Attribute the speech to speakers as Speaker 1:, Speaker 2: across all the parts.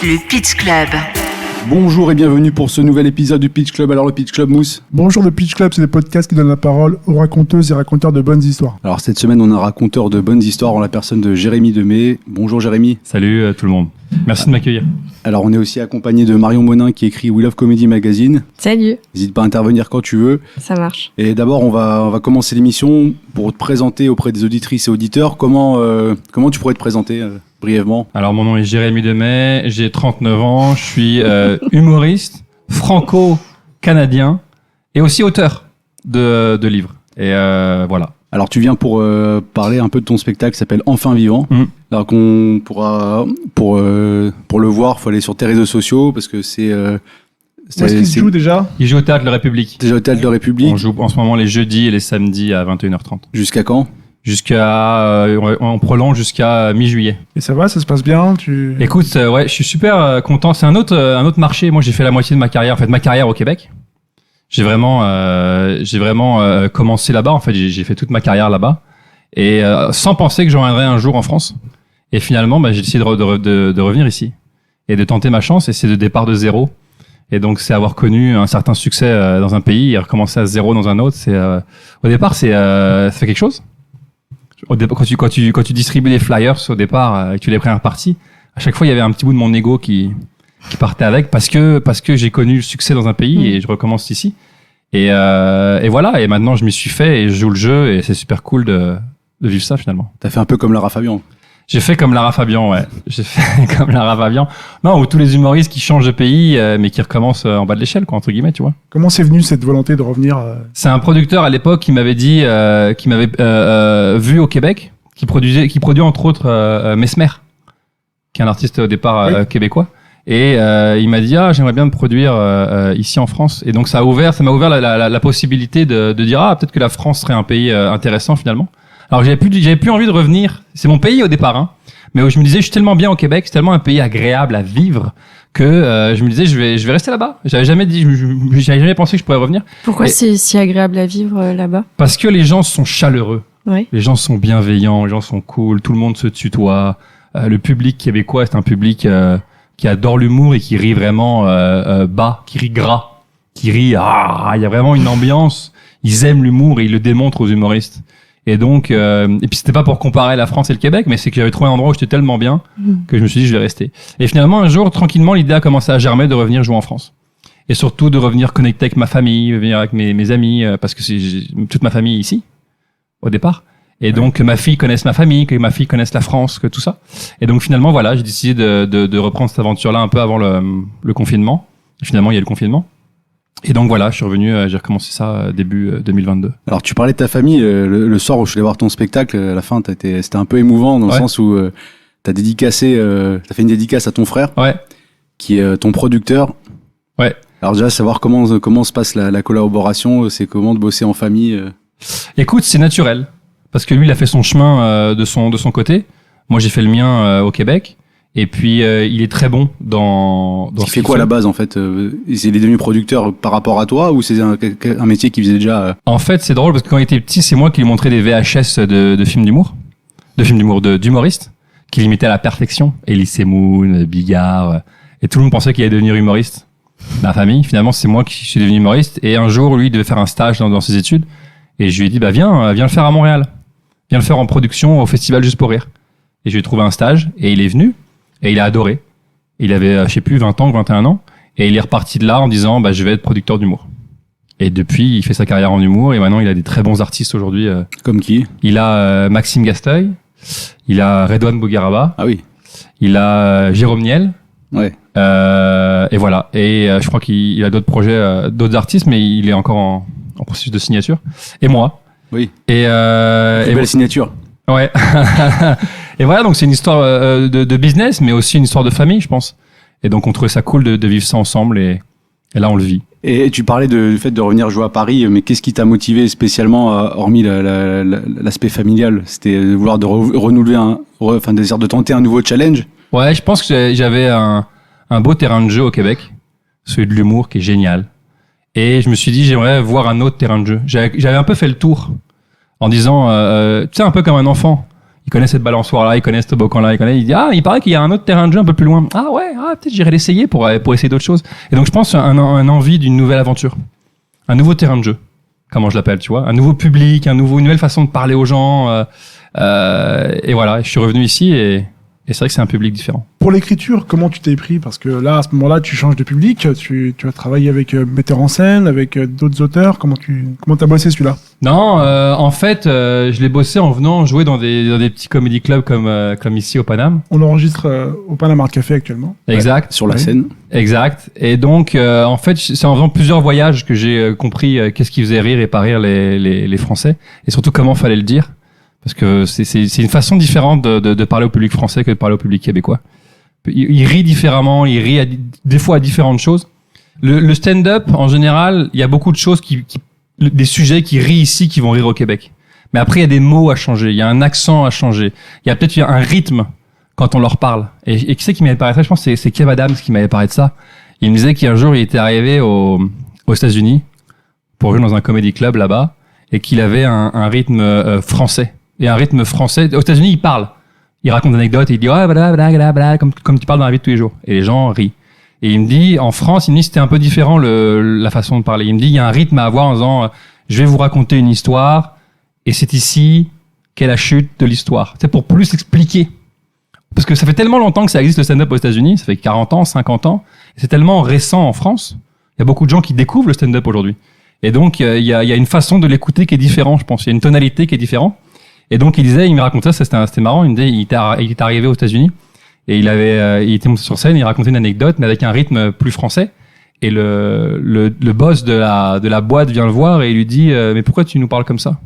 Speaker 1: le Pitch Club.
Speaker 2: Bonjour et bienvenue pour ce nouvel épisode du Pitch Club. Alors le Pitch Club, Mousse?
Speaker 3: Bonjour, le Pitch Club, c'est des podcasts qui donnent la parole aux raconteuses et raconteurs de bonnes histoires.
Speaker 2: Alors cette semaine, on a un raconteur de bonnes histoires en la personne de Jérémy Demey. Bonjour Jérémy.
Speaker 4: Salut tout le monde. Merci de m'accueillir.
Speaker 2: Alors on est aussi accompagné de Marion Monin qui écrit We Love Comedy Magazine.
Speaker 5: Salut.
Speaker 2: N'hésite pas à intervenir quand tu veux.
Speaker 5: Ça marche.
Speaker 2: Et d'abord, on va commencer l'émission pour te présenter auprès des auditrices et auditeurs. Comment tu pourrais te présenter brièvement?
Speaker 4: Alors mon nom est Jérémy Demey, j'ai 39 ans, je suis humoriste, franco-canadien et aussi auteur de livres. Et voilà.
Speaker 2: Alors tu viens pour parler un peu de ton spectacle qui s'appelle Enfin Vivant. Alors qu'on pourra pour le voir, faut aller sur tes réseaux sociaux parce que c'est
Speaker 3: Où est-ce qu'il se joue déjà?
Speaker 4: Il joue au Théâtre de la République.
Speaker 2: déjà au Théâtre de la République.
Speaker 4: On joue en ce moment les jeudis et les samedis à 21h30.
Speaker 2: Jusqu'à quand?
Speaker 4: On prolonge jusqu'à mi-juillet.
Speaker 3: Et ça va, ça se passe bien?
Speaker 4: Écoute, ouais, je suis super content. C'est un autre marché. Moi, j'ai fait la moitié de ma carrière, en fait, ma carrière au Québec. J'ai vraiment commencé là-bas. En fait, j'ai fait toute ma carrière là-bas et sans penser que je reviendrais un jour en France. Et finalement, j'ai décidé de revenir ici et de tenter ma chance. Et c'est de départ de zéro. Et donc, c'est avoir connu un certain succès dans un pays et recommencer à zéro dans un autre. Au départ, ça fait quelque chose. Quand tu distribues les flyers au départ, et que tu les premières parties, à chaque fois il y avait un petit bout de mon ego qui partait avec parce que j'ai connu le succès dans un pays et je recommence ici. Et voilà. Et maintenant je m'y suis fait et je joue le jeu et c'est super cool de vivre ça finalement.
Speaker 2: T'as fait un peu comme Lara Fabian.
Speaker 4: J'ai fait comme Lara Fabian, ouais. J'ai fait comme Lara Fabian. Non, ou tous les humoristes qui changent de pays, mais qui recommencent en bas de l'échelle, quoi, entre guillemets, tu vois.
Speaker 3: Comment c'est venu cette volonté de revenir
Speaker 4: C'est un producteur à l'époque qui m'avait dit, qui m'avait vu au Québec, qui produit entre autres Mesmer, qui est un artiste au départ québécois. Et il m'a dit j'aimerais bien me produire ici en France. Et donc ça m'a ouvert la possibilité de dire peut-être que la France serait un pays intéressant finalement. Alors j'avais plus envie de revenner. C'est mon pays au départ, hein. Mais je me disais je suis tellement bien au Québec, c'est tellement un pays agréable à vivre que je me disais je vais rester là-bas. J'avais jamais pensé que je pourrais revenir.
Speaker 5: Pourquoi c'est si agréable à vivre là-bas?
Speaker 4: Parce que les gens sont chaleureux.
Speaker 5: Ouais.
Speaker 4: Les gens sont bienveillants, les gens sont cool, tout le monde se tutoie. Le public québécois c'est un public qui adore l'humour et qui rit vraiment bas, qui rit gras, qui rit il y a vraiment une ambiance. Ils aiment l'humour et ils le démontrent aux humoristes. Et donc, et puis c'était pas pour comparer la France et le Québec, mais c'est que j'avais trouvé un endroit où j'étais tellement bien que je me suis dit je vais rester. Et finalement un jour, tranquillement, l'idée a commencé à germer de revenir jouer en France. Et surtout de revenir connecter avec ma famille, venir avec mes amis, parce que j'ai toute ma famille ici, au départ. Et donc que ma fille connaisse ma famille, que ma fille connaisse la France, que tout ça. Et donc finalement voilà, j'ai décidé de reprendre cette aventure-là un peu avant le confinement. Et finalement il y a le confinement. Et donc voilà, je suis revenu, j'ai recommencé ça début 2022.
Speaker 2: Alors tu parlais de ta famille, le soir où je suis allé voir ton spectacle, à la fin c'était un peu émouvant dans le sens où t'as fait une dédicace à ton frère, qui est ton producteur.
Speaker 4: Ouais.
Speaker 2: Alors déjà savoir comment se passe la collaboration, c'est comment de bosser en famille.
Speaker 4: Écoute, c'est naturel parce que lui il a fait son chemin de son côté. Moi j'ai fait le mien au Québec. Et puis il est très bon dans
Speaker 2: il fait quoi à la base en fait? Il est devenu producteur par rapport à toi ou c'est un métier qu'il faisait déjà? En
Speaker 4: fait c'est drôle parce que quand il était petit c'est moi qui lui montrais des VHS de films d'humoristes qu'il imitait à la perfection. Elie Semoun, Bigard, et tout le monde pensait qu'il allait devenir humoriste. Ma famille, finalement c'est moi qui suis devenu humoriste. Et un jour lui il devait faire un stage dans ses études et je lui ai dit viens le faire à Montréal, viens le faire en production au Festival Juste pour Rire. Et je lui ai trouvé un stage et il est venu. Et il a adoré. Il avait, je sais plus, 20 ans ou 21 ans. Et il est reparti de là en disant, je vais être producteur d'humour. Et depuis, il fait sa carrière en humour. Et maintenant, il a des très bons artistes aujourd'hui.
Speaker 2: Comme qui? Il
Speaker 4: a Maxime Gasteuil. Il a Redouane Bougueraba.
Speaker 2: Ah oui.
Speaker 4: Il a Jérôme Niel.
Speaker 2: Ouais.
Speaker 4: Et voilà. Et je crois qu'il a d'autres projets, d'autres artistes, mais il est encore en processus de signature. Et moi.
Speaker 2: Oui.
Speaker 4: Et
Speaker 2: belle signature.
Speaker 4: Ouais. Et voilà, donc c'est une histoire de business, mais aussi une histoire de famille, je pense. Et donc on trouvait ça cool de vivre ça ensemble, et là on le vit.
Speaker 2: Et tu parlais du fait de revenir jouer à Paris, mais qu'est-ce qui t'a motivé spécialement, hormis l'aspect familial? C'était de vouloir renouveler désir de tenter un nouveau challenge? Ouais,
Speaker 4: je pense que j'avais un beau terrain de jeu au Québec, celui de l'humour qui est génial. Et je me suis dit j'aimerais voir un autre terrain de jeu. J'avais un peu fait le tour en disant, tu sais, un peu comme un enfant. Il connaît cette balançoire-là, il connaît ce toboggan-là, il dit, il paraît qu'il y a un autre terrain de jeu un peu plus loin. Ah ouais, peut-être j'irai l'essayer pour essayer d'autres choses. Et donc, je pense un envie d'une nouvelle aventure. Un nouveau terrain de jeu. Comment je l'appelle, tu vois? Un nouveau public, une nouvelle façon de parler aux gens, et voilà. Je suis revenu ici et c'est vrai que c'est un public différent.
Speaker 3: Pour l'écriture, comment tu t'es pris? Parce que là, à ce moment-là, tu changes de public, tu as travaillé avec metteur en scène, avec d'autres auteurs. Comment t'as bossé celui-là?
Speaker 4: Non, en fait, je l'ai bossé en venant jouer dans des petits comedy clubs comme ici au Paname.
Speaker 3: On enregistre au Paname Art Café actuellement.
Speaker 4: Exact.
Speaker 2: Sur la
Speaker 3: Ouais.
Speaker 2: scène.
Speaker 4: Exact. Et donc, en fait, c'est en faisant plusieurs voyages que j'ai compris qu'est-ce qui faisait rire et pas rire les Français, et surtout comment fallait le dire. Parce que c'est une façon différente de parler au public français que de parler au public québécois. Il rit différemment, il rit des fois à différentes choses. Le stand-up, en général, il y a beaucoup de choses des sujets qui rient ici qui vont rire au Québec. Mais après, il y a des mots à changer, il y a un accent à changer, il y a peut-être un rythme quand on leur parle. Et qui c'est qui m'avait parlé de ça? Je pense que c'est Kev Adams qui m'avait parlé de ça. Il me disait qu'un jour, il était arrivé aux États-Unis pour jouer dans un comedy club là-bas et qu'il avait un rythme français. Et un rythme français. Aux États-Unis, il parle. Il raconte des anecdotes et il dit comme tu parles dans la vie de tous les jours. Et les gens rient. Et il me dit, en France, c'était un peu différent la façon de parler. Il me dit, il y a un rythme à avoir en disant, je vais vous raconter une histoire et c'est ici qu'est la chute de l'histoire. C'est pour plus expliquer. Parce que ça fait tellement longtemps que ça existe le stand-up aux États-Unis, ça fait 40 ans, 50 ans. Et c'est tellement récent en France. Il y a beaucoup de gens qui découvrent le stand-up aujourd'hui. Et donc, il y a une façon de l'écouter qui est différente, je pense. Il y a une tonalité qui est différente. Et donc, il me racontait ça, c'était marrant. Il me disait, il était arrivé aux États-Unis et il était monté sur scène, il racontait une anecdote, mais avec un rythme plus français. Et le boss de la boîte vient le voir et il lui dit, mais pourquoi tu nous parles comme ça?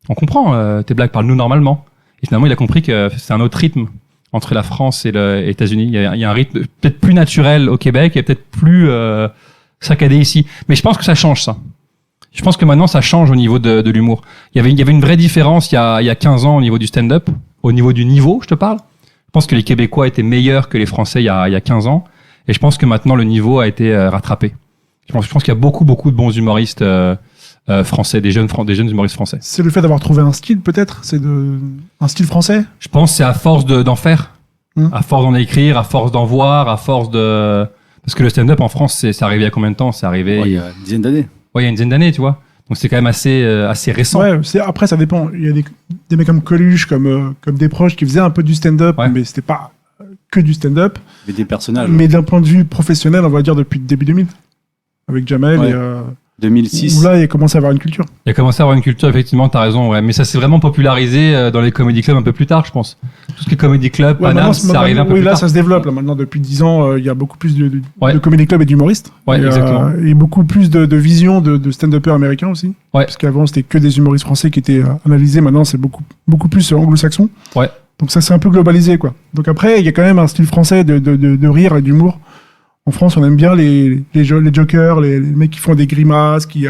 Speaker 4: On comprend, tes blagues, parle-nous normalement. Et finalement, il a compris que c'est un autre rythme entre la France et les États-Unis. Il y a un rythme peut-être plus naturel au Québec et peut-être plus saccadé ici. Mais je pense que ça change, ça. Je pense que maintenant, ça change au niveau de l'humour. Il y avait une vraie différence il y a 15 ans au niveau du stand-up, au niveau du niveau, je te parle. Je pense que les Québécois étaient meilleurs que les Français il y a 15 ans. Et je pense que maintenant, le niveau a été rattrapé. Je pense qu'il y a beaucoup de bons humoristes français, des jeunes humoristes français.
Speaker 3: C'est le fait d'avoir trouvé un style, peut-être? Un style français?
Speaker 4: Je pense que c'est à force d'en faire, à force d'en écrire, à force d'en voir, à force de... Parce que le stand-up en France, c'est arrivé il y a combien de temps? C'est arrivé...
Speaker 2: Il y a une dizaine d'années.
Speaker 4: Ouais, il y a une dizaine d'années, tu vois. Donc c'est quand même assez récent.
Speaker 3: Ouais, après, ça dépend. Il y a des mecs comme Coluche, comme Desproges, qui faisaient un peu du stand-up, mais c'était pas que du stand-up.
Speaker 2: Mais des personnages.
Speaker 3: Mais d'un point de vue professionnel, on va dire depuis le début 2000. Avec Jamel et...
Speaker 2: 2006.
Speaker 3: Où là, il a commencé à avoir une culture.
Speaker 4: Il a commencé à avoir une culture, effectivement, t'as raison, ouais. Mais ça s'est vraiment popularisé dans les comedy clubs un peu plus tard, je pense. Tout ce qui est comedy club, Paname, c'est arrivé un peu plus
Speaker 3: là,
Speaker 4: tard.
Speaker 3: ça se développe. Là, maintenant, depuis 10 ans, il y a beaucoup plus de
Speaker 4: Ouais.
Speaker 3: comedy clubs et d'humoristes.
Speaker 4: Ouais, exactement.
Speaker 3: Et beaucoup plus de vision de stand-uppers américains aussi.
Speaker 4: Ouais.
Speaker 3: Parce qu'avant, c'était que des humoristes français qui étaient analysés. Maintenant, c'est beaucoup plus anglo-saxon.
Speaker 4: Ouais.
Speaker 3: Donc ça, c'est un peu globalisé, quoi. Donc après, il y a quand même un style français de rire et d'humour. En France, on aime bien les jokers, les mecs qui font des grimaces, qui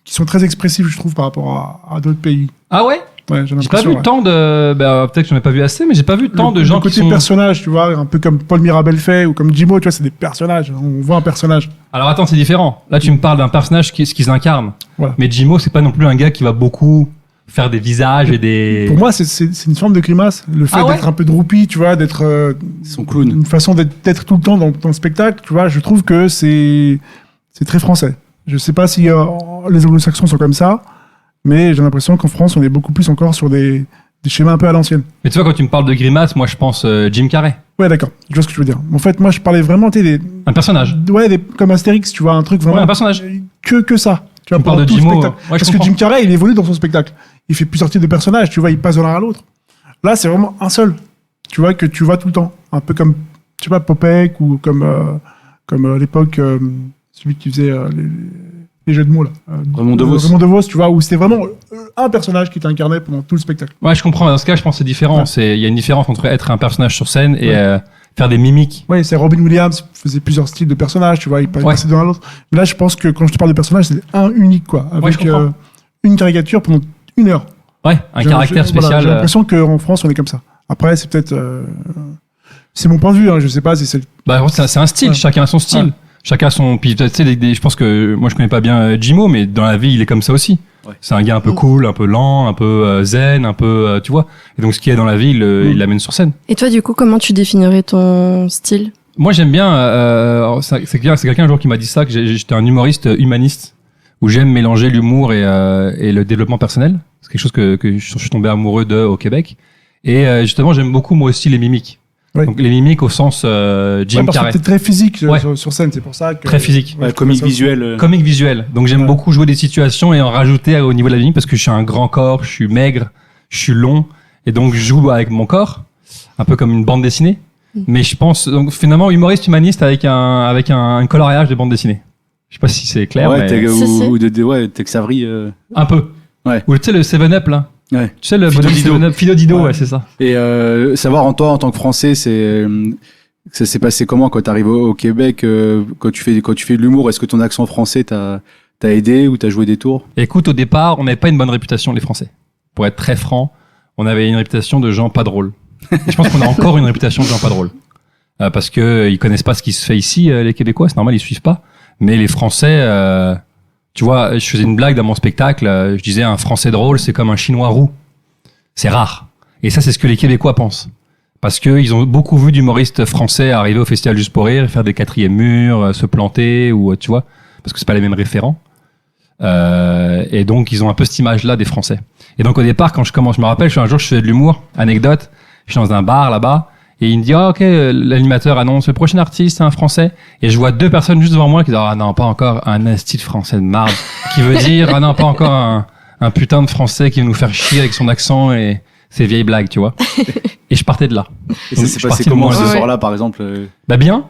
Speaker 3: sont très expressifs, je trouve, par rapport à d'autres pays.
Speaker 4: Ah ouais?
Speaker 3: Ouais, j'ai
Speaker 4: J'ai pas
Speaker 3: l'impression.
Speaker 4: vu tant de... peut-être que j'en ai pas vu assez, mais j'ai pas vu tant de gens qui
Speaker 3: côté
Speaker 4: sont...
Speaker 3: personnage, tu vois, un peu comme Paul Mirabel fait, ou comme Jimo, tu vois, c'est des personnages. On voit un personnage.
Speaker 4: Alors attends, c'est différent. Là, tu me parles d'un personnage ce qu'ils incarnent.
Speaker 3: Voilà.
Speaker 4: Mais Jimo, c'est pas non plus un gars qui va beaucoup faire des visages et des...
Speaker 3: Pour moi, c'est une forme de grimace. Le fait
Speaker 4: Ah ouais
Speaker 3: d'être un peu droupi, tu vois, d'être...
Speaker 2: Son clown.
Speaker 3: Une façon d'être tout le temps dans le spectacle, tu vois, je trouve que c'est très français. Je sais pas si les anglo-saxons sont comme ça, mais j'ai l'impression qu'en France, on est beaucoup plus encore sur des schémas un peu à l'ancienne.
Speaker 4: Mais tu vois, quand tu me parles de grimace, moi, je pense Jim Carrey.
Speaker 3: Ouais, d'accord, je vois ce que tu veux dire. En fait, moi, je parlais vraiment, tu sais,
Speaker 4: Un personnage.
Speaker 3: comme Astérix, tu vois, un truc vraiment...
Speaker 4: Ouais, un personnage.
Speaker 3: Que ça. Tu vois,
Speaker 4: Tu me parles
Speaker 3: pendant
Speaker 4: de
Speaker 3: tout le
Speaker 4: Jimo,
Speaker 3: spectacle.
Speaker 4: ouais, je
Speaker 3: Parce que
Speaker 4: comprends.
Speaker 3: Jim Carrey, il évolue dans son spectacle. Il fait plusieurs types de personnages, tu vois, il passe de l'un à l'autre. Là, c'est vraiment un seul, tu vois, que tu vois tout le temps. Un peu comme, je sais pas, Popek, ou comme à l'époque, celui qui faisait les jeux de mots, là.
Speaker 2: Raymond Devos.
Speaker 3: Raymond Devos, tu vois, où c'était vraiment un personnage qui était incarné pendant tout le spectacle.
Speaker 4: Ouais, je comprends. Dans ce cas, je pense que c'est différent.
Speaker 3: Ouais.
Speaker 4: Il y a une différence entre être un personnage sur scène et faire des mimiques.
Speaker 3: Ouais, c'est Robin Williams, faisait plusieurs styles de personnages, tu vois, il passait d'un à l'autre. Mais là, je pense que quand je te parle de personnage, c'est un unique, quoi. Avec
Speaker 4: je comprends.
Speaker 3: une caricature pendant 1 heure.
Speaker 4: Ouais, un caractère spécial.
Speaker 3: Voilà, j'ai l'impression qu'en France, on est comme ça. Après, c'est peut-être... c'est mon point de vue, hein, je sais pas si c'est...
Speaker 4: Bah, c'est un style.
Speaker 3: Ouais.
Speaker 4: Chacun a son style.
Speaker 3: Ouais.
Speaker 4: Chacun a son... Puis, tu sais, je pense que moi, je connais pas bien Jimo, mais dans la vie, il est comme ça aussi.
Speaker 2: Ouais.
Speaker 4: C'est un gars un peu cool, un peu lent, un peu zen, un peu, tu vois. Et donc, ce qu'il y a dans la vie, il l'amène sur scène.
Speaker 5: Et toi, du coup, comment tu définirais ton style?
Speaker 4: Moi, j'aime bien, c'est quelqu'un un jour qui m'a dit ça, que j'étais un humoriste humaniste, où j'aime mélanger l'humour et le développement personnel. C'est quelque chose que je suis tombé amoureux au Québec. Et justement, j'aime beaucoup, moi aussi, les mimiques.
Speaker 3: Oui.
Speaker 4: Donc, les mimiques au sens Jim
Speaker 3: parce
Speaker 4: Carrey.
Speaker 3: que t'es très physique
Speaker 4: Ouais.
Speaker 3: sur scène, c'est pour ça que...
Speaker 4: Très physique.
Speaker 2: Ouais, comique visuel.
Speaker 4: Comique visuel. Donc j'aime
Speaker 3: Ouais.
Speaker 4: beaucoup jouer des situations et en rajouter au niveau de la mimique parce que je suis un grand corps, je suis maigre, je suis long et donc je joue avec mon corps, un peu comme une bande dessinée. Mais je pense donc finalement humoriste humaniste avec un coloriage de bande dessinée. Je sais pas si c'est clair,
Speaker 2: Ouais,
Speaker 4: mais
Speaker 2: ou de Tex Avery.
Speaker 4: un peu.
Speaker 2: Ouais.
Speaker 4: Ou tu sais le 7-Up là.
Speaker 2: Ouais.
Speaker 4: Tu sais le
Speaker 2: Fido
Speaker 4: bonhomme
Speaker 2: Dido.
Speaker 4: 7-Up, Fido Dido,
Speaker 3: Ouais.
Speaker 4: ouais, c'est ça.
Speaker 2: Et savoir en toi, en tant que Français, ça s'est passé comment quand t'arrives au Québec, quand tu fais de l'humour, est-ce que ton accent français t'a aidé ou t'as joué des tours?
Speaker 4: Écoute, au départ, on n'avait pas une bonne réputation les Français. Pour être très franc, on avait une réputation de gens pas drôles. Et je pense qu'on a encore une réputation de gens pas drôles. Parce que ils connaissent pas ce qui se fait ici, les Québécois, c'est normal, ils suivent pas. Mais les Français, tu vois, je faisais une blague dans mon spectacle, je disais un Français drôle, c'est comme un Chinois roux. C'est rare. Et ça, c'est ce que les Québécois pensent. Parce que ils ont beaucoup vu d'humoristes français arriver au Festival Juste pour rire, faire des quatrièmes murs, se planter, ou tu vois, parce que c'est pas les mêmes référents. Et donc, ils ont un peu cette image-là des Français. Et donc, au départ, quand je me rappelle, un jour, je faisais de l'humour, anecdote, je suis dans un bar là-bas, et il me dit, ah, ok, l'animateur annonce le prochain artiste, c'est un Français. Et je vois deux personnes juste devant moi qui disent, ah non, pas encore un asti de Français de marde, qui veut dire, ah non, pas encore un putain de Français qui veut nous faire chier avec son accent et ses vieilles blagues, tu vois. Et je partais de là.
Speaker 2: Et
Speaker 4: Donc,
Speaker 2: ça s'est
Speaker 4: je suis
Speaker 2: passé
Speaker 4: parti de
Speaker 2: comment
Speaker 4: moi.
Speaker 2: ce
Speaker 5: Ouais.
Speaker 2: soir-là, par exemple?
Speaker 4: Bah bien,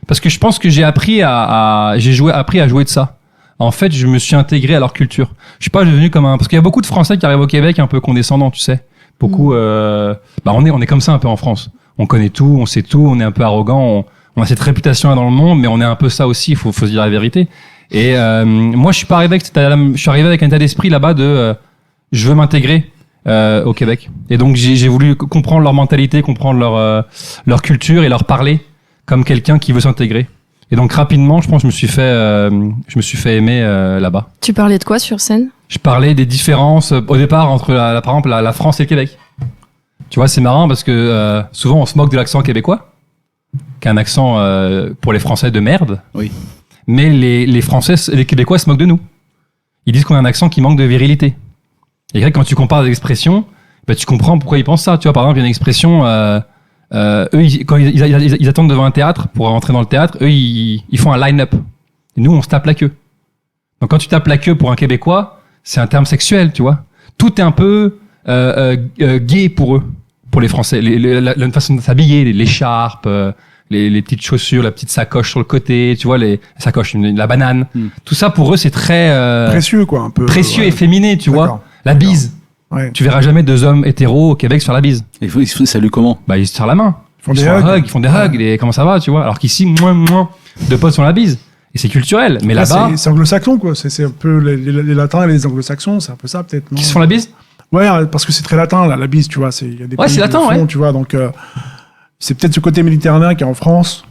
Speaker 4: parce que je pense que j'ai appris appris à jouer de ça. En fait, je me suis intégré à leur culture. Je suis pas devenu comme parce qu'il y a beaucoup de Français qui arrivent au Québec un peu condescendants, tu sais. Beaucoup, on est comme ça un peu en France. On connaît tout, on sait tout, on est un peu arrogant, on a cette réputation dans le monde, mais on est un peu ça aussi. Il faut se dire la vérité. Et moi, je suis pas arrivé je suis arrivé avec un état d'esprit là-bas de je veux m'intégrer au Québec. Et donc j'ai voulu comprendre leur mentalité, comprendre leur culture et leur parler comme quelqu'un qui veut s'intégrer. Et donc rapidement, je pense que je me suis fait aimer là-bas.
Speaker 5: Tu parlais de quoi sur scène?
Speaker 4: Je parlais des différences au départ entre par exemple la France et le Québec. Tu vois, c'est marrant parce que souvent on se moque de l'accent québécois, qui est un accent pour les Français de merde.
Speaker 2: Oui.
Speaker 4: Mais les Québécois se moquent de nous. Ils disent qu'on a un accent qui manque de virilité. Et quand tu compares des expressions, bah, tu comprends pourquoi ils pensent ça. Tu vois, par exemple, il y a une expression, eux, quand ils attendent devant un théâtre pour rentrer dans le théâtre, eux, ils font un line-up. Et nous, on se tape la queue. Donc, quand tu tapes la queue pour un Québécois, c'est un terme sexuel, tu vois. Tout est un peu gay pour eux, pour les Français. La façon de s'habiller, l'écharpe, les petites chaussures, la petite sacoche sur le côté, tu vois, les sacoches, la banane. Tout ça, pour eux, c'est très
Speaker 3: précieux, quoi, un peu.
Speaker 4: précieux
Speaker 3: ouais.
Speaker 4: et féminé, tu vois.
Speaker 3: D'accord.
Speaker 4: La bise.
Speaker 3: Ouais.
Speaker 4: Tu verras jamais deux hommes hétéros au Québec se faire la bise.
Speaker 2: Il faut saluer comment?
Speaker 4: Bah, ils se serrent la main.
Speaker 3: Ils font des
Speaker 4: un
Speaker 3: hugs.
Speaker 4: hug, ils font des hugs, comment ça va, tu vois. Alors qu'ici, moins de potes sont la bise. Et c'est culturel. Mais
Speaker 3: Là,
Speaker 4: là-bas,
Speaker 3: c'est anglo-saxon, quoi. C'est un peu les latins et les anglo-saxons, c'est un peu ça, peut-être. non
Speaker 4: qui se font la bise?
Speaker 3: Ouais, parce que c'est très latin, la bise, tu vois. Il y a des
Speaker 4: Ouais,
Speaker 3: pays
Speaker 4: c'est
Speaker 3: qui le
Speaker 4: latin,
Speaker 3: font,
Speaker 4: ouais.
Speaker 3: tu vois. Donc, c'est peut-être ce côté méditerranéen qui est en France,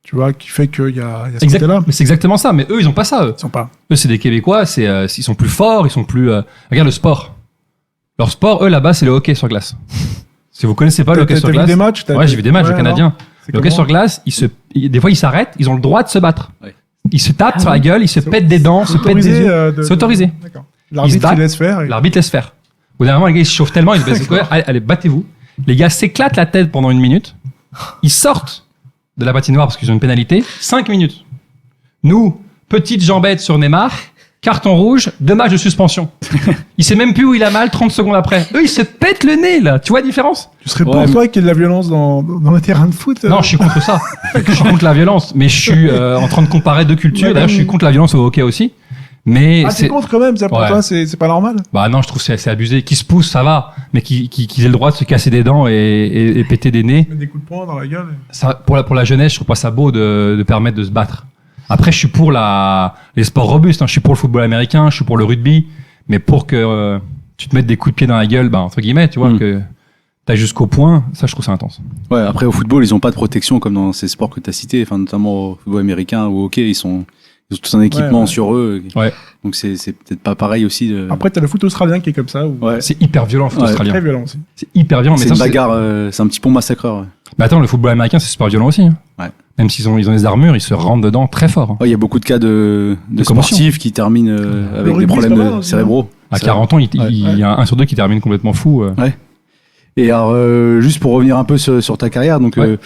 Speaker 3: tu vois, qui fait qu'il y a ce côté-là.
Speaker 4: Mais c'est exactement ça. Mais eux, ils ont pas ça, eux.
Speaker 3: Ils sont pas.
Speaker 4: Eux, c'est des Québécois, ils sont plus forts, ils sont plus, regarde le sport. Leur sport, eux, là-bas, c'est le hockey sur glace. Si vous connaissez pas le hockey sur
Speaker 3: T'as vu
Speaker 4: glace.
Speaker 3: des matchs?
Speaker 4: Ouais, j'ai vu des matchs,
Speaker 3: Ouais,
Speaker 4: le Canadien.
Speaker 3: non C'est
Speaker 4: Le hockey
Speaker 3: comment
Speaker 4: sur glace, des fois, ils s'arrêtent, ils ont le droit de se battre.
Speaker 2: Ouais.
Speaker 4: Ils se tapent sur la gueule, ils se pètent des dents, se pètent des yeux.
Speaker 3: C'est
Speaker 4: C'est autorisé.
Speaker 3: D'accord.
Speaker 4: Ils se
Speaker 3: L'arbitre,
Speaker 4: battent.
Speaker 3: il laisse faire. et-
Speaker 4: L'arbitre laisse faire. Au dernier moment, les gars, ils se chauffent tellement, ils se baissent. Allez, battez-vous. Les gars s'éclatent la tête pendant 1 minute. Ils sortent de la patinoire parce qu'ils ont une pénalité. 5 minutes. Nous, petite jambette sur Neymar, carton rouge, 2 matchs de suspension. Il sait même plus où il a mal 30 secondes après. Eux, ils se pètent le nez, là. Tu vois la différence?
Speaker 3: Tu serais
Speaker 2: Ouais,
Speaker 3: pour
Speaker 2: mais-
Speaker 3: toi qu'il y ait de la violence dans les terrains de foot?
Speaker 4: Non, je suis contre ça. Je suis contre la violence. Mais je suis en train de comparer deux cultures.
Speaker 3: Ouais,
Speaker 4: D'ailleurs, je suis contre la violence au hockey aussi. Mais
Speaker 3: Ah, t'es contre quand même, ça pour
Speaker 4: Ouais.
Speaker 3: toi, c'est pas normal?
Speaker 4: bah non, je trouve que c'est abusé. Qui se pousse, ça va. Mais qui aient le droit de se casser des dents et péter des nez.
Speaker 3: Mettre des coups de poing dans la gueule.
Speaker 4: Ça, pour la jeunesse, je trouve pas ça beau de permettre de se battre. Après, je suis pour les sports robustes, hein. Je suis pour le football américain, je suis pour le rugby, mais pour que tu te mettes des coups de pied dans la gueule, bah, entre guillemets, tu vois, que t'as jusqu'au point, ça, je trouve ça intense.
Speaker 2: Ouais, après, au football, ils ont pas de protection comme dans ces sports que tu as cités, enfin, notamment au football américain ou au hockey, ils Ils ont tout un équipement
Speaker 3: Ouais.
Speaker 2: sur eux.
Speaker 4: Ouais.
Speaker 2: Donc c'est peut-être pas pareil aussi.
Speaker 3: Après, t'as le foot australien qui est comme ça.
Speaker 2: Ouais.
Speaker 4: C'est hyper violent le foot
Speaker 2: Ouais.
Speaker 4: australien.
Speaker 3: Très violent aussi.
Speaker 4: C'est hyper violent.
Speaker 2: C'est
Speaker 4: mais
Speaker 2: une
Speaker 4: ça,
Speaker 2: bagarre, c'est un petit pont massacreur. Ouais.
Speaker 4: Mais attends, le football américain, c'est super violent aussi. Hein.
Speaker 2: Ouais.
Speaker 4: Même s'ils ont des armures, ils se rentrent dedans très fort. Hein.
Speaker 2: Il y a beaucoup de cas de
Speaker 4: commotion.
Speaker 2: sportifs qui terminent avec
Speaker 3: rugby,
Speaker 2: des problèmes
Speaker 3: c'est pas mal aussi,
Speaker 2: cérébraux.
Speaker 4: À
Speaker 2: Ça-
Speaker 4: 40 ans, il
Speaker 2: Ouais.
Speaker 4: y a un sur deux qui termine complètement fou.
Speaker 2: Et alors, juste pour revenir un peu sur ta carrière, donc
Speaker 4: Ouais.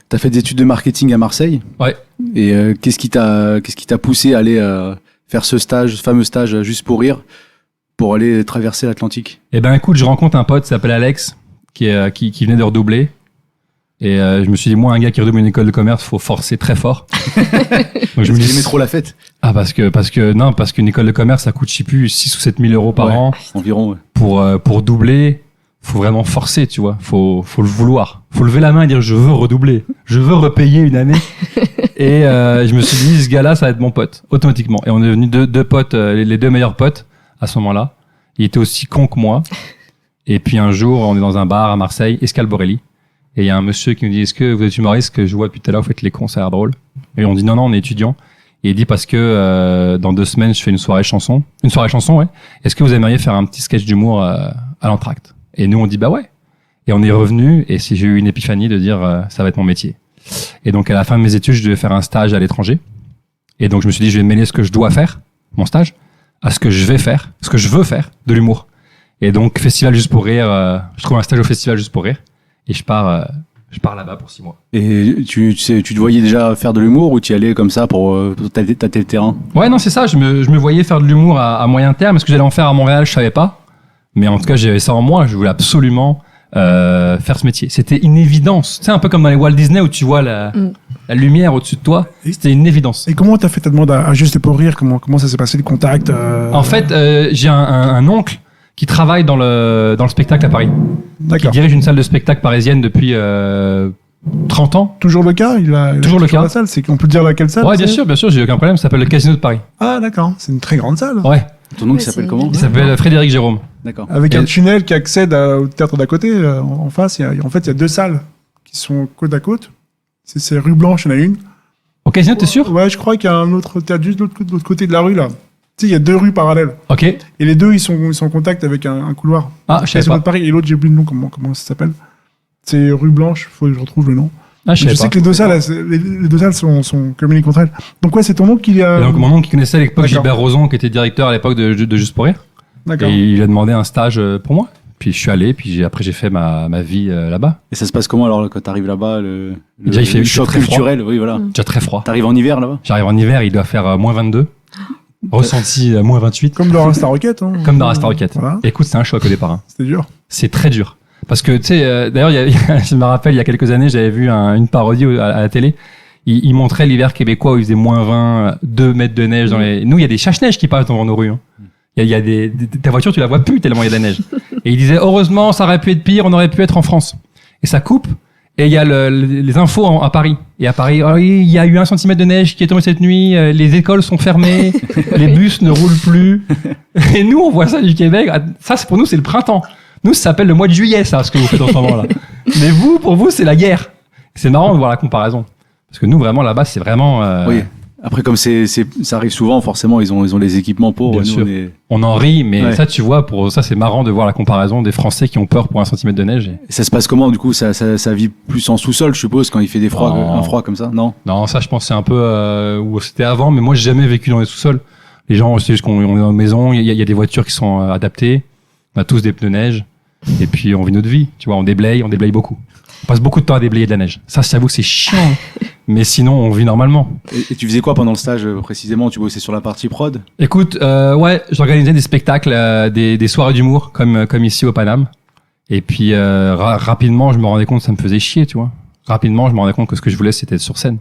Speaker 2: tu as fait des études de marketing à Marseille.
Speaker 4: Ouais.
Speaker 2: Et qu'est-ce qui t'a poussé à aller faire ce fameux stage juste pour rire, pour aller traverser l'Atlantique?
Speaker 4: Eh ben écoute, je rencontre un pote qui s'appelle Alex, qui venait de redoubler. Et je me suis dit, moi, un gars qui redouble une école de commerce, faut forcer très fort. Donc je me dis,
Speaker 2: J'aimais trop la fête.
Speaker 4: ah parce qu'une école de commerce, ça coûte, je sais plus, 6 ou 7 000 euros par
Speaker 2: Ouais.
Speaker 4: an.
Speaker 2: Environ, ouais.
Speaker 4: Pour doubler, faut vraiment forcer, tu vois. Faut le vouloir. Faut lever la main et dire, je veux redoubler. Je veux repayer une année. Et je me suis dit, ce gars-là, ça va être mon pote, automatiquement. Et on est devenus deux potes, les deux meilleurs potes à ce moment-là. Il était aussi con que moi. Et puis un jour, on est dans un bar à Marseille, Escale Borelli. Et il y a un monsieur qui nous dit, est-ce que vous êtes humoriste, que je vois depuis tout à l'heure, vous faites les cons, ça a l'air drôle. Et on dit, non, on est étudiant. Et il dit, parce que dans 2 semaines, je fais une soirée chanson. Une soirée chanson, ouais. Est-ce que vous aimeriez faire un petit sketch d'humour à l'entracte? Et nous, on dit, bah ouais. Et on est revenu, et j'ai eu une épiphanie de dire, ça va être mon métier. Et donc, à la fin de mes études, je devais faire un stage à l'étranger. Et donc, je me suis dit, je vais mêler ce que je dois faire, mon stage, à ce que je vais faire, ce que je veux faire, de l'humour. Et donc, Festival Juste pour Rire, je trouve un stage au Festival Juste pour Rire. Et je pars là-bas pour 6 mois.
Speaker 2: Et tu te voyais déjà faire de l'humour ou tu y allais comme ça pour tâter le terrain?
Speaker 4: Ouais, non, c'est ça. Je me voyais faire de l'humour à moyen terme. Est-ce que j'allais en faire à Montréal? Je savais pas. Mais en tout cas, j'avais ça en moi. Je voulais absolument faire ce métier. C'était une évidence. Tu sais, un peu comme dans les Walt Disney où tu vois la lumière au-dessus de toi. C'était une évidence.
Speaker 3: Et comment t'as fait ta demande à Juste pour rire? Comment ça s'est passé, le contact
Speaker 4: En fait, j'ai un oncle qui travaille dans le spectacle à Paris. Qui
Speaker 3: D'accord.
Speaker 4: dirige une salle de spectacle parisienne depuis 30 ans.
Speaker 3: Toujours le cas? Il a
Speaker 4: Toujours le cas.
Speaker 3: la salle. C'est qu'on peut dire laquelle salle?
Speaker 4: Ouais,
Speaker 3: tu
Speaker 4: bien
Speaker 3: sais
Speaker 4: sûr, j'ai aucun problème. Ça s'appelle le Casino de Paris.
Speaker 3: Ah, d'accord. C'est une très grande salle.
Speaker 4: Ouais.
Speaker 2: Ton oncle
Speaker 5: Ouais,
Speaker 2: s'appelle
Speaker 5: c'est
Speaker 2: comment?
Speaker 5: une
Speaker 4: Il s'appelle Frédéric Jérôme.
Speaker 2: D'accord.
Speaker 3: Avec
Speaker 4: Et-
Speaker 3: un tunnel qui accède au théâtre d'à côté. En face, en fait, il y a 2 salles qui sont côte à côte. C'est rue Blanche, il y en a une.
Speaker 4: Au Casino, t'es sûr?
Speaker 3: Ouais, je crois qu'il y a un autre théâtre juste de l'autre côté de la rue, là. Tu sais, il y a 2 rues parallèles.
Speaker 4: Ok.
Speaker 3: Et les deux, ils sont en contact avec un couloir.
Speaker 4: Ah, je savais
Speaker 3: Casino
Speaker 4: pas.
Speaker 3: de Paris. Et l'autre, j'ai oublié le nom. Comment ça s'appelle? C'est rue Blanche. Faut que je retrouve le nom.
Speaker 4: Ah, je
Speaker 3: Je
Speaker 4: savais
Speaker 3: sais
Speaker 4: pas.
Speaker 3: que les 2 salles, les 2 salles sont communiquées entre elles. Donc ouais, c'est ton oncle qui a.
Speaker 4: Et donc, mon oncle qui connaissait à l'époque
Speaker 3: D'accord.
Speaker 4: Gilbert Rozon, qui était directeur à l'époque de Juste pour Rire.
Speaker 3: D'accord.
Speaker 4: Et il a demandé un stage pour moi. Puis je suis allé, puis après j'ai fait ma vie là-bas.
Speaker 2: Et ça se passe comment alors quand t'arrives là-bas, le
Speaker 4: Déjà, il fait
Speaker 2: choc
Speaker 4: très froid.
Speaker 2: culturel? Oui, voilà.
Speaker 4: Déjà très froid.
Speaker 2: T'arrives en hiver là-bas?
Speaker 4: J'arrive en hiver, il doit faire moins 22. Ressenti moins 28.
Speaker 3: Comme dans Star Rocket. Hein.
Speaker 4: Comme dans Star Rocket.
Speaker 3: Voilà.
Speaker 4: Écoute, c'est un choc au départ. Hein.
Speaker 3: C'était dur.
Speaker 4: C'est très dur. Parce que, tu sais, d'ailleurs, je me rappelle, il y a quelques années, j'avais vu une parodie à la télé. Il montrait l'hiver québécois où il faisait moins 20, 2 mètres de neige dans les... Nous, il y a des chasse-neige qui passent devant nos rues. Hein. Il y a ta voiture, tu la vois plus tellement il y a de la neige. Et il disait, heureusement, ça aurait pu être pire, on aurait pu être en France. Et ça coupe. Et il y a les infos à Paris. Et à Paris, oh, il y a eu 1 centimètre de neige qui est tombé cette nuit, les écoles sont fermées, les bus ne roulent plus. Et nous, on voit ça du Québec. Ça, pour nous, c'est le printemps. Nous, ça s'appelle le mois de juillet, ça, ce que vous faites en ce moment-là. Mais vous, pour vous, c'est la guerre. C'est marrant de voir la comparaison. Parce que nous, vraiment, là-bas, c'est vraiment...
Speaker 2: Oui. Après, comme ça arrive souvent, forcément, ils ont les équipements pour.
Speaker 4: Bien
Speaker 2: Nous,
Speaker 4: sûr.
Speaker 2: on est-
Speaker 4: On en rit, mais
Speaker 2: Ouais.
Speaker 4: ça, tu vois, pour ça, c'est marrant de voir la comparaison des Français qui ont peur pour 1 centimètre de neige.
Speaker 2: Et ça se passe comment du coup? Ça vit plus en sous-sol, je suppose, quand il fait
Speaker 4: Non.
Speaker 2: un froid comme ça? Non?
Speaker 4: Non, ça, je pense, c'est un peu où c'était avant, mais moi, j'ai jamais vécu dans les sous-sols. Les gens, c'est juste qu'on est dans une maison, il y a des voitures qui sont adaptées, on a tous des pneus neige, et puis on vit notre vie, tu vois, on déblaye beaucoup. On passe beaucoup de temps à déblayer de la neige. Ça, j'avoue que c'est chiant, mais sinon, on vit normalement.
Speaker 2: Et tu faisais quoi pendant le stage précisément? Tu bossais sur la partie prod?
Speaker 4: Écoute, ouais, j'organisais des spectacles, des soirées d'humour, comme ici au Paname. Et puis, rapidement, je me rendais compte que ça me faisait chier, tu vois. Rapidement, je me rendais compte que ce que je voulais, c'était être sur scène.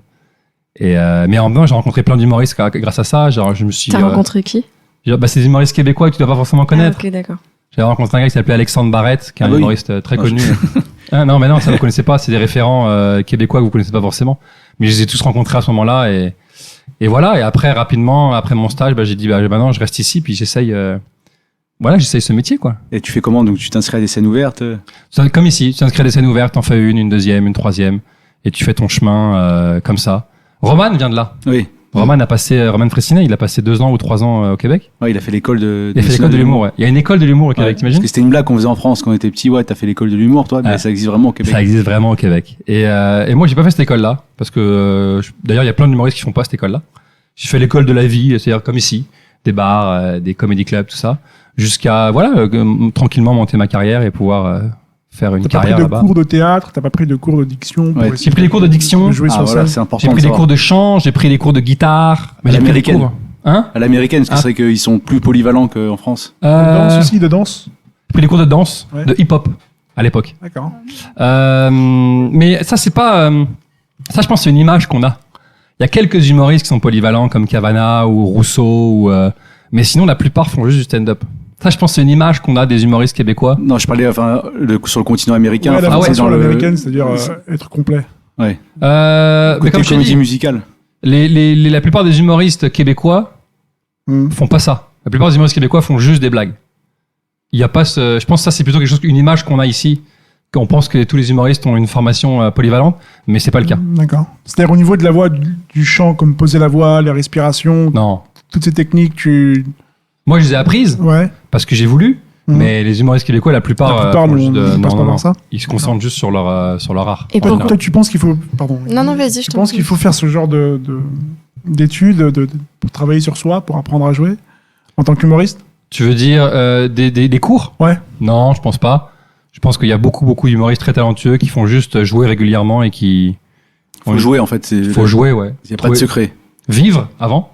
Speaker 4: Et, mais en même temps, j'ai rencontré plein d'humoristes grâce à ça. Genre, je me suis...
Speaker 5: T'as rencontré qui?
Speaker 4: c'est des humoristes québécois que tu dois pas forcément connaître.
Speaker 5: Ah, ok, d'accord.
Speaker 4: J'avais rencontré un gars qui s'appelait Alexandre Barrette, qui est un
Speaker 2: Ah bah oui.
Speaker 4: humoriste très
Speaker 2: Ah,
Speaker 4: connu. Ah, non, mais non, ça vous connaissez pas. C'est des référents québécois que vous connaissez pas forcément. Mais je les ai tous rencontrés à ce moment-là. Et voilà. Et après, rapidement, après mon stage, j'ai dit, maintenant, je reste ici, puis j'essaye ce métier, quoi.
Speaker 2: Et tu fais comment? Donc tu t'inscris à des scènes ouvertes?
Speaker 4: Comme ici, tu t'inscris à des scènes ouvertes, t'en fais une deuxième, une troisième, et tu fais ton chemin comme ça. Roman vient de là.
Speaker 2: Oui.
Speaker 4: Roman Fressinet, il a passé 2 ans ou 3 ans au Québec.
Speaker 2: Ouais, il a fait l'école de.
Speaker 4: Il a fait l'école de l'humour, ouais. Il y a une école de l'humour au Québec,
Speaker 2: Ouais,
Speaker 4: t'imagines?
Speaker 2: parce que c'était une blague qu'on faisait en France quand on était petit. Ouais, t'as fait l'école de l'humour, toi, mais
Speaker 4: Ah.
Speaker 2: ça existe vraiment au Québec.
Speaker 4: Ça existe vraiment au Québec. Et moi, j'ai pas fait cette école-là, parce que d'ailleurs, il y a plein d'humoristes qui font pas cette école-là. J'ai fait l'école de la vie, c'est-à-dire comme ici, des bars, des comedy clubs, tout ça, jusqu'à tranquillement monter ma carrière et pouvoir faire une
Speaker 3: T'as pas pris
Speaker 4: carrière
Speaker 3: de
Speaker 4: là-bas.
Speaker 3: cours de théâtre, t'as pas pris de cours de diction pour
Speaker 2: Ouais,
Speaker 3: essayer
Speaker 4: J'ai pris des cours de diction,
Speaker 3: de jouer
Speaker 2: Ah,
Speaker 3: sur
Speaker 2: voilà,
Speaker 3: scène.
Speaker 2: c'est important.
Speaker 4: j'ai pris
Speaker 2: de
Speaker 4: des
Speaker 2: savoir.
Speaker 4: cours de chant, j'ai pris des cours de guitare, mais j'ai pris des
Speaker 2: l'américaine.
Speaker 4: cours. Hein?
Speaker 2: À l'américaine, parce que
Speaker 4: Ah.
Speaker 2: c'est vrai qu'ils sont plus polyvalents qu'en France.
Speaker 3: De danse aussi, de danse.
Speaker 4: J'ai pris des cours de danse,
Speaker 3: Ouais.
Speaker 4: de hip-hop à l'époque.
Speaker 3: D'accord.
Speaker 4: Mais ça, c'est pas. Ça, je pense, c'est une image qu'on a. Il y a quelques humoristes qui sont polyvalents, comme Cavana ou Rousseau, mais sinon, la plupart font juste du stand-up. Ça, je pense, c'est une image qu'on a des humoristes québécois.
Speaker 2: Non, je parlais sur le continent américain.
Speaker 3: Ouais, la
Speaker 2: enfin, c'est
Speaker 3: formation
Speaker 2: dans le.
Speaker 3: américaine, c'est-à-dire être complet.
Speaker 2: Ouais.
Speaker 4: Mais
Speaker 2: Côté
Speaker 4: comme je te
Speaker 2: comédie
Speaker 4: dis,
Speaker 2: musicale.
Speaker 4: la plupart des humoristes québécois
Speaker 3: Hmm.
Speaker 4: font pas ça. La plupart des humoristes québécois font juste des blagues. Il y a pas je pense que ça, c'est plutôt quelque chose, une image qu'on a ici. Qu'on pense que tous les humoristes ont une formation polyvalente, mais c'est pas le cas.
Speaker 3: D'accord. C'est-à-dire au niveau de la voix, du chant, comme poser la voix, les respirations,
Speaker 4: Non.
Speaker 3: toutes ces techniques, tu...
Speaker 4: Moi, je les ai apprises
Speaker 3: Ouais.
Speaker 4: parce que j'ai voulu,
Speaker 3: Mhm.
Speaker 4: mais les humoristes québécois, la plupart,
Speaker 3: La plupart
Speaker 4: font
Speaker 3: ne
Speaker 4: juste
Speaker 3: passent pas par ça.
Speaker 4: Ils se concentrent juste sur leur art.
Speaker 5: Et
Speaker 4: En
Speaker 5: pourquoi
Speaker 4: général.
Speaker 3: Toi, tu penses qu'il faut... Pardon.
Speaker 5: Non, non, vas-y, je
Speaker 3: Tu
Speaker 5: t'en
Speaker 3: penses
Speaker 5: prie.
Speaker 3: qu'il faut faire ce genre d'études pour travailler sur soi, pour apprendre à jouer en tant qu'humoriste?
Speaker 4: Tu veux dire des cours?
Speaker 3: Ouais.
Speaker 4: Non, je pense pas. Je pense qu'il y a beaucoup d'humoristes très talentueux qui font juste jouer régulièrement et qui
Speaker 2: Faut jouer, en fait.
Speaker 4: Il faut jouer, ouais.
Speaker 2: Il n'y a pas de secret.
Speaker 4: Vivre avant.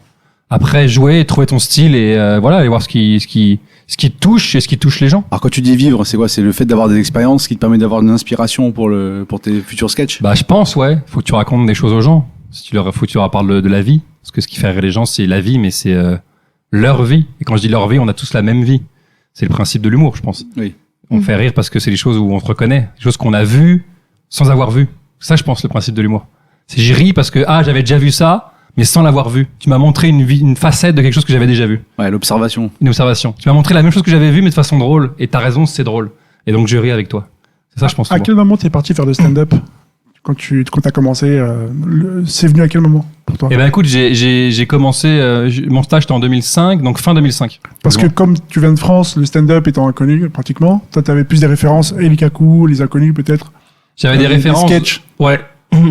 Speaker 4: Après, jouer, trouver ton style et aller voir ce qui te touche et ce qui touche les gens.
Speaker 2: Alors, quand tu dis vivre, c'est quoi? C'est le fait d'avoir des expériences qui te permet d'avoir une inspiration pour tes futurs sketchs?
Speaker 4: Bah, je pense, ouais. Faut que tu racontes des choses aux gens. Faut que tu leur parles de la vie. Parce que ce qui fait rire les gens, c'est la vie, mais c'est leur vie. Et quand je dis leur vie, on a tous la même vie. C'est le principe de l'humour, je pense.
Speaker 2: Oui.
Speaker 4: On fait rire parce que c'est des choses où on se reconnaît. Des choses qu'on a vues sans avoir vu. Ça, je pense, le principe de l'humour. C'est je ris parce que, j'avais déjà vu ça, mais sans l'avoir vu. Tu m'as montré une facette de quelque chose que j'avais déjà vu.
Speaker 2: Ouais, l'observation.
Speaker 4: Une observation. Tu m'as montré la même chose que j'avais vu, mais de façon drôle. Et t'as raison, c'est drôle. Et donc, je ris avec toi. C'est ça, je pense.
Speaker 3: À quel moment t'es parti faire de stand-up? Quand t'as commencé, c'est venu à quel moment pour toi?
Speaker 4: Eh ben, écoute, j'ai commencé, mon stage était en 2005, donc fin 2005.
Speaker 3: Parce que comme tu viens de France, le stand-up étant inconnu pratiquement, toi t'avais plus des références, Eli Kaku, les inconnus peut-être.
Speaker 4: J'avais des références.
Speaker 3: Sketchs.
Speaker 4: Ouais.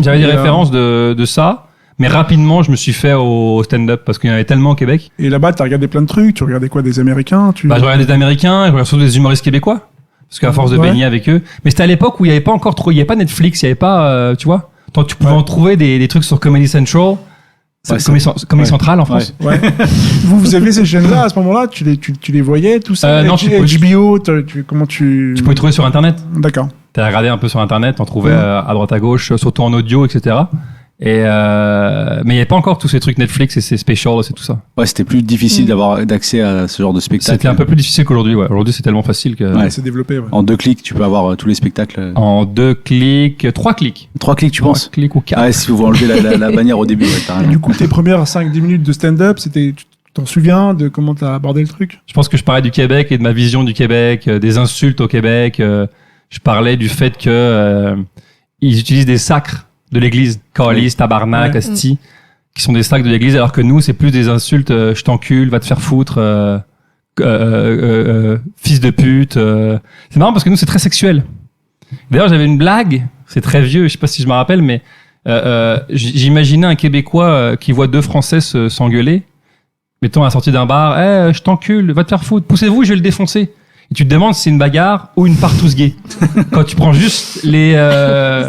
Speaker 4: J'avais des
Speaker 3: Et,
Speaker 4: références de ça. Mais rapidement, je me suis fait au stand-up parce qu'il y en avait tellement au Québec.
Speaker 3: Et là-bas, t'as regardé plein de trucs. Tu regardais quoi, des Américains?
Speaker 4: Bah, je regardais des Américains, je regardais surtout des humoristes québécois. Parce qu'à force de
Speaker 3: Ouais.
Speaker 4: baigner avec eux. Mais c'était à l'époque où il y avait pas encore trop, il y avait pas Netflix, il y avait pas, tu vois. Tant tu pouvais
Speaker 3: Ouais.
Speaker 4: en trouver des trucs sur Comedy Central.
Speaker 2: Ouais,
Speaker 4: Comedy Central en France.
Speaker 3: Ouais. vous avez ces chaînes-là à ce moment-là? Tu les voyais, tout ça?
Speaker 4: Non, tu pouvais-
Speaker 3: HBO, comment tu...
Speaker 4: Tu pouvais trouver sur Internet.
Speaker 3: D'accord.
Speaker 4: T'as regardé un peu sur Internet, t'en trouvais
Speaker 3: Ouais.
Speaker 4: à droite à gauche, surtout en audio, etc. Mais il n'y avait pas encore tous ces trucs Netflix et ces specials, c'est tout ça.
Speaker 2: Ouais, c'était plus difficile d'avoir d'accès à ce genre de spectacle.
Speaker 4: C'était un peu plus difficile qu'aujourd'hui, ouais. Aujourd'hui, c'est tellement facile que,
Speaker 2: Ouais.
Speaker 3: C'est développé, ouais.
Speaker 2: En 2 clics, tu peux avoir tous les spectacles.
Speaker 4: en 2 clics, 3 clics.
Speaker 2: 3 clics, tu
Speaker 4: 3
Speaker 2: penses?
Speaker 4: clics ou 4.
Speaker 2: Ah ouais, si vous enlevez la bannière au début, ouais, t'as raison.
Speaker 3: Du coup, tes premières 5-10 minutes de stand-up, c'était... Tu t'en souviens de comment t'as abordé le truc?
Speaker 4: Je pense que je parlais du Québec et de ma vision du Québec, des insultes au Québec. Je parlais du fait que ils utilisent des sacres de l'église, calice, tabarnak,
Speaker 3: Ouais.
Speaker 4: asti, qui sont des sacres de l'église, alors que nous, c'est plus des insultes, je t'encule, va te faire foutre, fils de pute. C'est marrant parce que nous, c'est très sexuel. D'ailleurs, j'avais une blague, c'est très vieux, je sais pas si je me rappelle, mais j'imaginais un Québécois qui voit 2 Français s'engueuler, mettons à la sortie d'un bar, je t'encule, va te faire foutre, poussez-vous, je vais le défoncer. Et tu te demandes si c'est une bagarre ou une partouze gay. Quand tu prends juste les...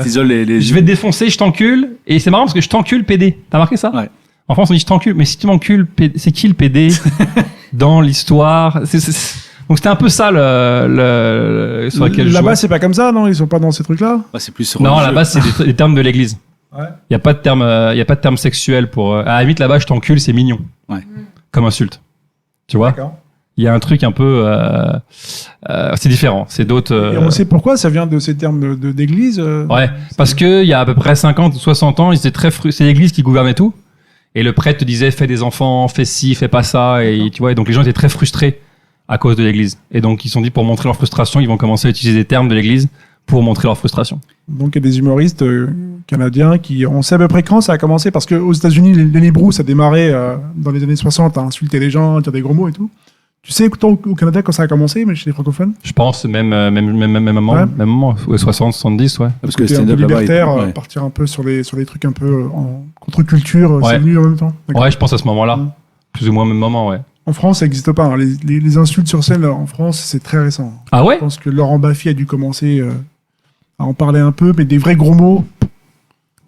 Speaker 2: T'isoles les...
Speaker 4: je vais te défoncer, je t'encule. Et c'est marrant parce que je t'encule PD. T'as remarqué ça?
Speaker 2: Ouais.
Speaker 4: En France, on dit je t'encule. Mais si tu m'encules, c'est qui le PD dans l'histoire? Donc c'était un peu ça sur lequel je
Speaker 3: Là-bas,
Speaker 4: jouais.
Speaker 3: c'est pas comme ça, non? Ils sont pas dans ces trucs-là?
Speaker 2: Ouais, c'est plus
Speaker 4: Non,
Speaker 2: religieux.
Speaker 4: là-bas, c'est des termes de l'église.
Speaker 3: Ouais.
Speaker 4: Il n'y a pas de terme sexuel pour... à la limite, là-bas, je t'encule, c'est mignon.
Speaker 2: Ouais.
Speaker 4: Comme insulte. Tu vois?
Speaker 3: D'accord.
Speaker 4: Il y a un truc un peu... c'est différent. C'est d'autres...
Speaker 3: Et on sait pourquoi ça vient de ces termes d'église?
Speaker 4: Ouais, parce que il y a à peu près 50 ou 60 ans, ils étaient très c'est l'église qui gouvernait tout. Et le prêtre te disait, fais des enfants, fais ci, fais pas ça. Et tu vois, et donc les gens étaient très frustrés à cause de l'église. Et donc ils se sont dit, pour montrer leur frustration, ils vont commencer à utiliser des termes de l'église pour montrer leur frustration.
Speaker 3: Donc, il y a des humoristes canadiens qui, on sait à peu près quand ça a commencé, parce qu'aux États-Unis, Lenny Bruce a démarré dans les années 60 à insulter les gens, à dire des gros mots et tout. Tu sais, au Canada, quand ça a commencé, mais chez les francophones?
Speaker 4: Je pense même moment,
Speaker 3: Ouais.
Speaker 4: même moment, 60, 70, ouais.
Speaker 2: Parce que le
Speaker 3: C'était un peu
Speaker 2: stand-up là-bas,
Speaker 3: libertaire,
Speaker 2: ouais.
Speaker 3: partir un peu sur les trucs un peu en contre-culture,
Speaker 4: Ouais.
Speaker 3: c'est venu en même temps. D'accord.
Speaker 4: Ouais, je pense à ce moment-là.
Speaker 3: Mm.
Speaker 4: Plus ou moins au même moment, ouais.
Speaker 3: En France, ça n'existe pas. Hein. Les insultes sur scène, là, en France, c'est très récent.
Speaker 4: Ah ouais?
Speaker 3: Je pense que Laurent Baffy a dû commencer à en parler un peu, mais des vrais gros mots.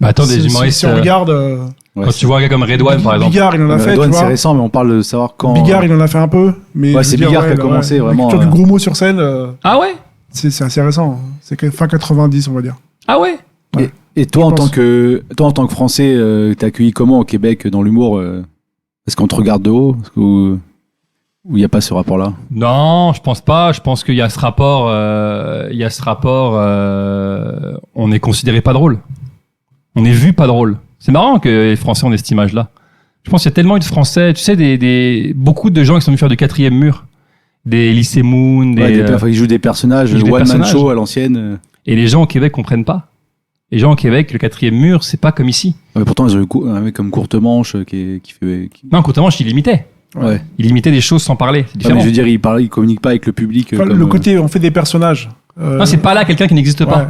Speaker 4: Bah attends,
Speaker 3: si,
Speaker 4: des humoristes.
Speaker 3: si on regarde,
Speaker 2: Ouais,
Speaker 4: quand tu vois un gars comme Redouane, par exemple.
Speaker 3: Bigard, il en a fait,
Speaker 2: Redouane,
Speaker 3: tu
Speaker 2: c'est
Speaker 3: vois.
Speaker 2: récent, mais on parle de savoir quand.
Speaker 3: Bigard, il en a fait un peu. Mais
Speaker 2: Ouais,
Speaker 3: je
Speaker 2: c'est
Speaker 3: veux dire,
Speaker 2: Bigard qui a commencé, vraiment,
Speaker 3: La culture du gros mot sur scène,
Speaker 4: Ah ouais?
Speaker 3: c'est assez récent. Hein. C'est fin 90, on va dire.
Speaker 4: Ah ouais?
Speaker 2: Et toi,
Speaker 3: Je
Speaker 2: en
Speaker 3: pense.
Speaker 2: tant que Français, t'es accueilli comment au Québec dans l'humour Est-ce qu'on te regarde de haut ou il n'y a pas ce rapport-là?
Speaker 4: Non, je pense pas. Je pense qu'il y a ce rapport. On est considéré pas drôle. On est vu pas drôle. C'est marrant que les Français ont cette image-là. Je pense qu'il y a tellement eu de Français. Tu sais, beaucoup de gens qui sont venus faire du 4e mur. Des lycées Moon,
Speaker 2: Ils jouent des personnages,
Speaker 4: ils jouent des
Speaker 2: one-man
Speaker 4: personnages.
Speaker 2: show à l'ancienne.
Speaker 4: et les gens au Québec comprennent pas. Les gens au Québec, le 4e mur, c'est pas comme ici.
Speaker 2: Mais pourtant, ils ont eu un mec comme Courte Manche qui fait.
Speaker 4: Non, Courtemanche, il imitait.
Speaker 2: Ouais.
Speaker 4: Il imitait des choses sans parler. C'est
Speaker 2: Non,
Speaker 4: différent.
Speaker 2: mais je veux dire, il communique pas avec le public.
Speaker 3: Enfin,
Speaker 2: comme,
Speaker 3: le côté, on fait des personnages.
Speaker 4: Non, c'est pas là quelqu'un qui n'existe pas.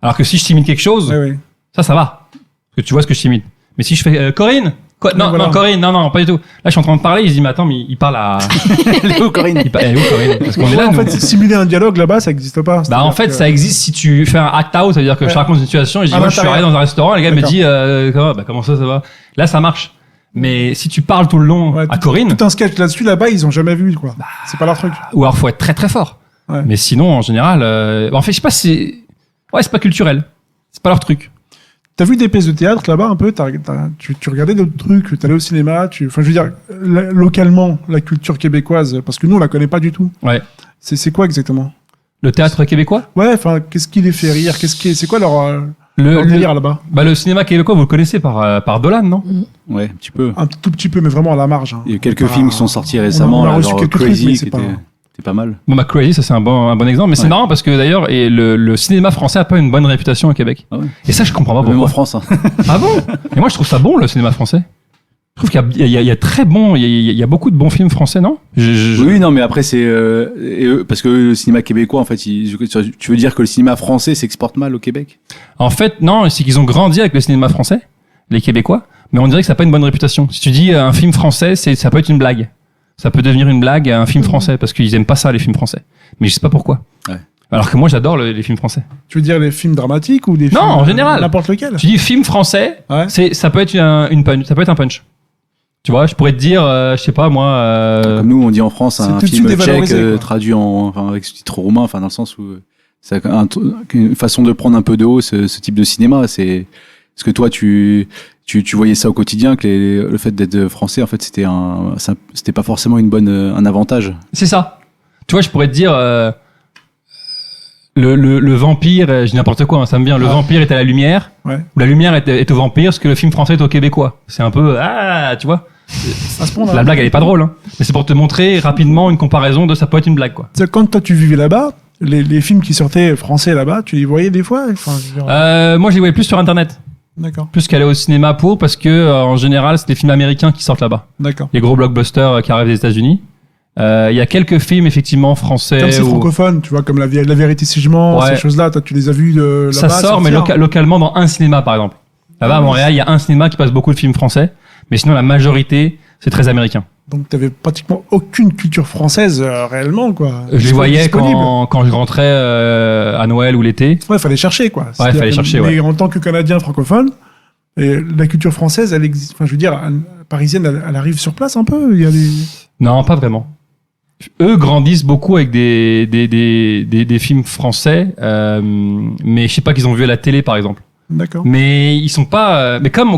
Speaker 4: Alors que si je t'imite quelque chose,
Speaker 3: Ouais.
Speaker 4: ça va. Parce que tu vois ce que je t'imite. Mais si je fais Corinne non,
Speaker 3: voilà.
Speaker 4: non, Corinne, non, pas du tout. Là, je suis en train de parler, il se dit, mais attends, mais il parle à.
Speaker 2: Léo Corinne.
Speaker 4: Elle est où, Corinne? Parce qu'on est là,
Speaker 3: en
Speaker 4: nous.
Speaker 3: fait, simuler un dialogue là-bas, ça n'existe pas.
Speaker 4: Bah, en fait, ça existe si tu fais un act out, ça veut dire que je te raconte une situation et je dis,
Speaker 3: À
Speaker 4: moi, je suis
Speaker 3: l'intérieur.
Speaker 4: arrivé dans un restaurant, et le gars me
Speaker 3: D'accord.
Speaker 4: dit, comment ça va? Là, ça marche. Mais si tu parles tout le long
Speaker 3: Ouais,
Speaker 4: à Corinne,
Speaker 3: Tout un sketch là-dessus, là-bas, ils ont jamais vu, quoi. C'est pas leur truc.
Speaker 4: ou alors faut être très très fort.
Speaker 3: Ouais.
Speaker 4: Mais sinon, en général, en fait, je sais pas si c'est pas culturel. C'est pas leur truc.
Speaker 3: T'as vu des pièces de théâtre là-bas un peu tu regardais d'autres trucs, t'allais au cinéma, enfin je veux dire, localement, la culture québécoise, parce que nous on la connaît pas du tout.
Speaker 4: Ouais.
Speaker 3: C'est quoi exactement?
Speaker 4: Le théâtre québécois?
Speaker 3: Ouais, enfin, qu'est-ce qui les fait rire? C'est quoi leur
Speaker 4: Le
Speaker 3: délire là-bas?
Speaker 4: le cinéma québécois, vous le connaissez par Dolan, non?
Speaker 2: Ouais, un petit peu.
Speaker 3: Un tout petit peu, mais vraiment à la marge. Hein.
Speaker 2: Il y a eu quelques
Speaker 3: Ah,
Speaker 2: films qui sont sortis récemment,
Speaker 3: on a
Speaker 2: là,
Speaker 3: reçu
Speaker 2: genre
Speaker 3: quelques trucs,
Speaker 2: Crazy,
Speaker 3: mais
Speaker 2: qui
Speaker 3: c'est
Speaker 2: était pas mal.
Speaker 4: Bon, bah, Crazy, ça c'est un bon exemple. Mais c'est
Speaker 2: Ouais.
Speaker 4: marrant parce que d'ailleurs, et le cinéma français a pas une bonne réputation au Québec.
Speaker 2: Ah ouais.
Speaker 4: Et ça, je comprends pas
Speaker 2: Même en
Speaker 4: pourquoi.
Speaker 2: France. Hein.
Speaker 4: Ah bon? Et moi, je trouve ça bon, le cinéma français. Je trouve qu'il y a très bon, il y a beaucoup de bons films français, non?
Speaker 2: Oui, non, mais après, c'est. Parce que le cinéma québécois, en fait, tu veux dire que le cinéma français s'exporte mal au Québec?
Speaker 4: En fait, non, c'est qu'ils ont grandi avec le cinéma français, les Québécois, mais on dirait que ça n'a pas une bonne réputation. Si tu dis un film français, ça peut être une blague. Ça peut devenir une blague un film français, parce qu'ils aiment pas ça, les films français. Mais je sais pas pourquoi.
Speaker 2: Ouais.
Speaker 4: Alors que moi, j'adore les films français.
Speaker 3: Tu veux dire les films dramatiques ou des
Speaker 4: Non,
Speaker 3: films
Speaker 4: en général.
Speaker 3: n'importe lequel?
Speaker 4: Tu dis film français,
Speaker 3: Ouais.
Speaker 4: ça peut être une punch, ça peut être un punch. Tu vois, je pourrais te dire, je sais pas moi.
Speaker 2: Comme nous, on dit en France
Speaker 3: c'est
Speaker 2: un
Speaker 3: tout de
Speaker 2: film
Speaker 3: suite
Speaker 2: tchèque
Speaker 3: dévalorisé, quoi.
Speaker 2: traduit avec sous-titres roumains, enfin, dans le sens où c'est une façon de prendre un peu de haut ce type de cinéma. C'est. Parce que toi, tu voyais ça au quotidien, que le fait d'être français, en fait, c'était pas forcément un avantage.
Speaker 4: C'est ça. Tu vois, je pourrais te dire le vampire, je dis n'importe quoi, hein, ça me vient. Le vampire est à la lumière,
Speaker 3: Ouais.
Speaker 4: ou la lumière est au vampire, parce que le film français est au québécois. C'est un peu tu vois.
Speaker 3: À ce point-là.
Speaker 4: La blague, elle est pas drôle, hein. Mais c'est pour te montrer rapidement une comparaison de ça peut être une blague, quoi.
Speaker 3: C'est quand toi tu vivais là-bas, les films qui sortaient français là-bas, tu les voyais des fois? Enfin, je veux dire,
Speaker 4: Moi, je les voyais plus sur Internet,
Speaker 3: D'accord,
Speaker 4: plus qu'aller au cinéma parce que en général, c'est des films américains qui sortent là-bas.
Speaker 3: d'accord.
Speaker 4: Les gros blockbusters qui arrivent des États-Unis. Il y a quelques films effectivement français.
Speaker 3: Comme c'est
Speaker 4: où
Speaker 3: francophone, tu vois, comme la vérité si je mens,
Speaker 4: Ouais.
Speaker 3: ces choses-là, toi tu les as vues de
Speaker 4: ça
Speaker 3: là-bas
Speaker 4: sort, mais
Speaker 3: sortir.
Speaker 4: localement dans un cinéma, par exemple. Là-bas, à Montréal, il y a un cinéma qui passe beaucoup de films français, mais sinon la majorité, c'est très américain.
Speaker 3: Donc t'avais pratiquement aucune culture française réellement, quoi.
Speaker 4: Je les voyais
Speaker 3: Disponible.
Speaker 4: quand je rentrais à Noël ou l'été.
Speaker 3: Ouais, fallait chercher, quoi.
Speaker 4: fallait
Speaker 3: C'est-à-dire
Speaker 4: chercher,
Speaker 3: que-
Speaker 4: ouais.
Speaker 3: Mais en tant que Canadien francophone, et la culture française, elle existe. Enfin, je veux dire, parisienne, elle arrive sur place un peu. Il y a des.
Speaker 4: Non, pas vraiment. Eux grandissent beaucoup avec des films français, mais je sais pas qu'ils ont vu à la télé, par exemple.
Speaker 3: D'accord.
Speaker 4: Mais ils sont pas. Mais comme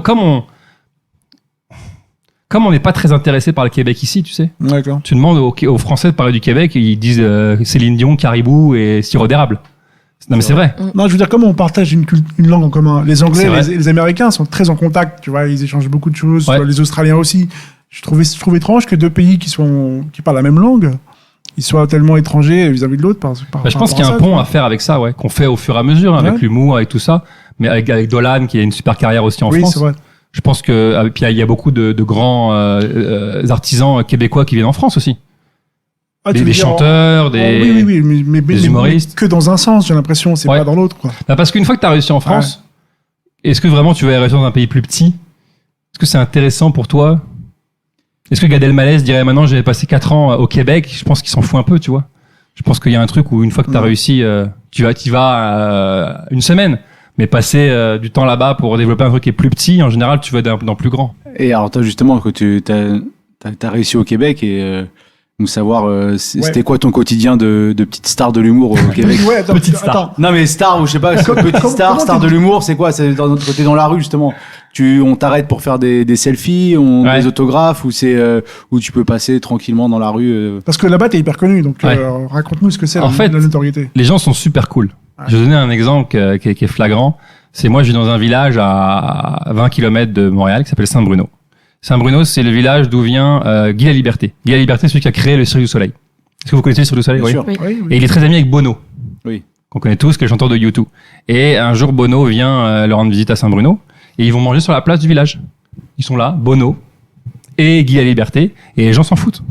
Speaker 4: on n'est pas très intéressé par le Québec ici, tu sais.
Speaker 3: D'accord.
Speaker 4: Tu demandes aux Français de parler du Québec, et ils disent Céline Dion, Caribou et sirop d'érable. Non, mais c'est vrai.
Speaker 3: Non, je veux dire, comme on partage une langue en commun, les Anglais
Speaker 4: C'est vrai.
Speaker 3: et les Américains sont très en contact, tu vois, ils échangent beaucoup de choses,
Speaker 4: Ouais.
Speaker 3: tu vois, les Australiens aussi. Je trouve étrange que deux pays qui parlent la même langue, ils soient tellement étrangers vis-à-vis de l'autre
Speaker 4: Je pense qu'il y a un pont à faire avec ça, ouais, qu'on fait au fur et à mesure, avec l'humour, avec tout ça. Mais avec Dolan, qui a une super carrière aussi en France.
Speaker 3: C'est vrai.
Speaker 4: Je pense que, puis il y a beaucoup de grands artisans québécois qui viennent en France aussi. Des chanteurs, des humoristes.
Speaker 3: Que dans un sens, j'ai l'impression, c'est pas dans l'autre, quoi.
Speaker 4: Bah parce qu'une fois que tu as réussi en France, est-ce que vraiment tu veux réussir dans un pays plus petit? Est-ce que c'est intéressant pour toi? Est-ce que Gad Elmaleh dirait maintenant j'ai passé 4 ans au Québec? Je pense qu'il s'en fout un peu, tu vois. Je pense qu'il y a un truc où une fois que tu as réussi, tu vas une semaine. Mais passer du temps là-bas pour développer un truc qui est plus petit, en général, tu vas dans plus grand.
Speaker 2: Et alors, toi, justement, quand t'as réussi au Québec et nous savoir, c'était quoi ton quotidien de petite star de l'humour au Québec?
Speaker 4: Petite star.
Speaker 2: Non, mais star, ou je sais pas, petite star de l'humour, c'est quoi? C'est quand t'es dans la rue, justement. On t'arrête pour faire des selfies, des autographes, ou où tu peux passer tranquillement dans la rue.
Speaker 3: Parce que là-bas, t'es hyper connu, donc raconte-nous ce que c'est la notoriété.
Speaker 4: Les gens sont super cool. Je vais donner un exemple qui est flagrant. C'est moi, je vis dans un village à 20 km de Montréal qui s'appelle Saint-Bruno. Saint-Bruno, c'est le village d'où vient Guy Laliberté. Guy Laliberté, c'est celui qui a créé le Cirque du Soleil. Est-ce que vous connaissez le Cirque du Soleil?
Speaker 2: Bien sûr.
Speaker 5: Oui.
Speaker 4: Et il est très ami avec Bono.
Speaker 2: Oui.
Speaker 4: Qu'on connaît tous, qui est le chanteur de U2. Et un jour, Bono vient leur rendre visite à Saint-Bruno et ils vont manger sur la place du village. Ils sont là, Bono et Guy Laliberté, et les gens s'en foutent.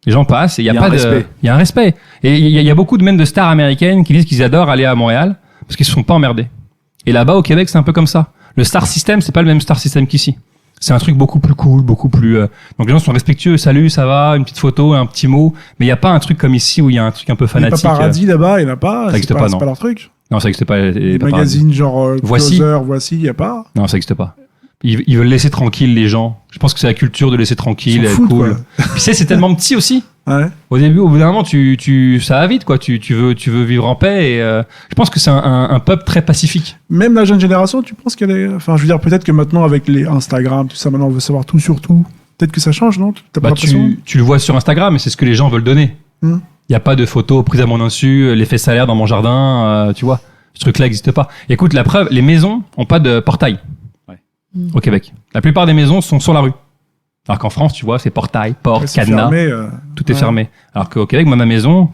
Speaker 4: Les gens passent et il y a un respect. Et il y a beaucoup de stars américaines qui disent qu'ils adorent aller à Montréal parce qu'ils se font pas emmerder. Et là-bas, au Québec, c'est un peu comme ça. Le star system, c'est pas le même star system qu'ici. C'est un truc beaucoup plus cool, beaucoup plus, donc les gens sont respectueux. Salut, ça va, une petite photo, un petit mot. Mais il y a pas un truc comme ici où il y a un truc un peu fanatique.
Speaker 3: Il n'y a pas paradis là-bas, il n'y en a pas.
Speaker 4: Ça n'existe pas, non.
Speaker 3: C'est pas leur truc.
Speaker 4: Non, ça n'existe pas.
Speaker 3: Les magazines genre Voici, il n'y a pas.
Speaker 4: Non, ça n'existe pas. Ils veulent laisser tranquille les gens. Je pense que c'est la culture de laisser tranquille, cool. Puis c'est tellement petit aussi.
Speaker 3: Ouais.
Speaker 4: Au bout d'un moment, ça va vite, quoi. Tu veux vivre en paix et je pense que c'est un peuple très pacifique.
Speaker 3: Même la jeune génération, tu penses qu'elle est, enfin, je veux dire, peut-être que maintenant avec les Instagram, tout ça, maintenant on veut savoir tout sur tout. Peut-être que ça change, non? T'as pas l'impression?
Speaker 4: Tu le vois sur Instagram, mais c'est ce que les gens veulent donner. Il y a pas de photos prises à mon insu, l'effet salaire dans mon jardin, tu vois. Ce truc-là n'existe pas. Écoute, la preuve, les maisons ont pas de portail. Au Québec. La plupart des maisons sont sur la rue. Alors qu'en France, tu vois, c'est portail, porte, cadenas, tout est fermé. Alors qu'au Québec, moi, ma maison,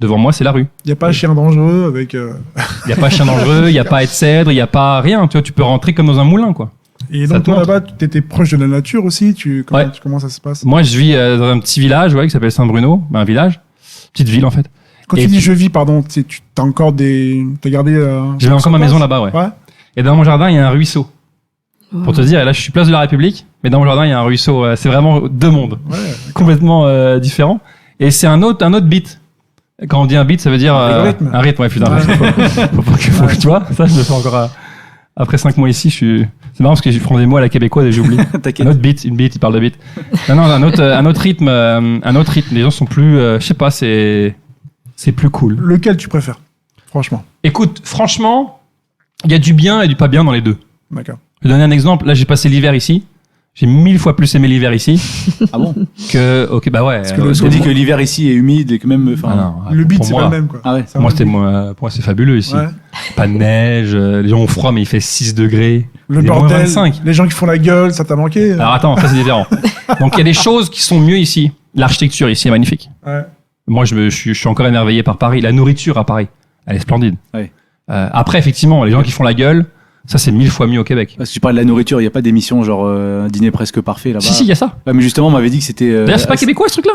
Speaker 4: devant moi, c'est la rue.
Speaker 3: Il n'y a pas chien dangereux avec...
Speaker 4: Il n'y a pas chien dangereux, il n'y a pas de cèdre, il n'y a pas rien. Tu vois, tu peux rentrer comme dans un moulin, quoi.
Speaker 3: Et donc, toi, là-bas, tu étais proche de la nature aussi? Comment ça se passe?
Speaker 4: Moi, je vis dans un petit village, qui s'appelle Saint-Bruno. Un village. Petite ville, en fait.
Speaker 3: Quand tu dis je vis, pardon, t'as encore t'as gardé...
Speaker 4: J'ai encore ma maison là-bas, ouais. Et dans mon jardin, il y a un ruisseau. Pour te dire, et là je suis place de la République, mais dans mon jardin il y a un ruisseau, c'est vraiment deux mondes, complètement différents. Et c'est un autre beat. Quand on dit un beat, ça veut dire un rythme, ouais, putain. Faut que tu vois, ça je le fais encore après 5 mois ici. C'est marrant parce que je prends des mots à la québécoise et j'oublie. Un autre beat, il parle de beat. Non, un autre rythme. Les gens sont plus, je sais pas, c'est plus cool.
Speaker 3: Lequel tu préfères, franchement?
Speaker 4: Écoute, franchement, il y a du bien et du pas bien dans les deux.
Speaker 3: D'accord.
Speaker 4: Je vais donner un exemple. Là, j'ai passé l'hiver ici. J'ai 1000 fois plus aimé l'hiver ici.
Speaker 2: Ah bon?
Speaker 4: Ok, bah ouais.
Speaker 2: Parce qu'on dit que l'hiver ici est humide et que même,
Speaker 3: le beat, c'est pas le même, quoi.
Speaker 2: Ah ouais.
Speaker 4: Pour moi, c'est fabuleux ici. Ouais. Pas de neige, les gens ont froid, mais il fait 6 degrés.
Speaker 3: Le bordel, 25. Les gens qui font la gueule, ça t'a manqué?
Speaker 4: Alors attends, ça c'est différent. Donc il y a des choses qui sont mieux ici. L'architecture ici est magnifique. Ouais. Moi, je suis encore émerveillé par Paris. La nourriture à Paris, elle est splendide. Ouais. Après, effectivement, les gens qui font la gueule, ça, c'est 1000 fois mieux au Québec.
Speaker 2: Parce que tu parles de la nourriture, il n'y a pas d'émission genre un dîner presque parfait là-bas.
Speaker 4: Si, il y a ça.
Speaker 2: Ouais, mais justement, on m'avait dit que c'était.
Speaker 4: D'ailleurs, c'est pas québécois ce truc-là?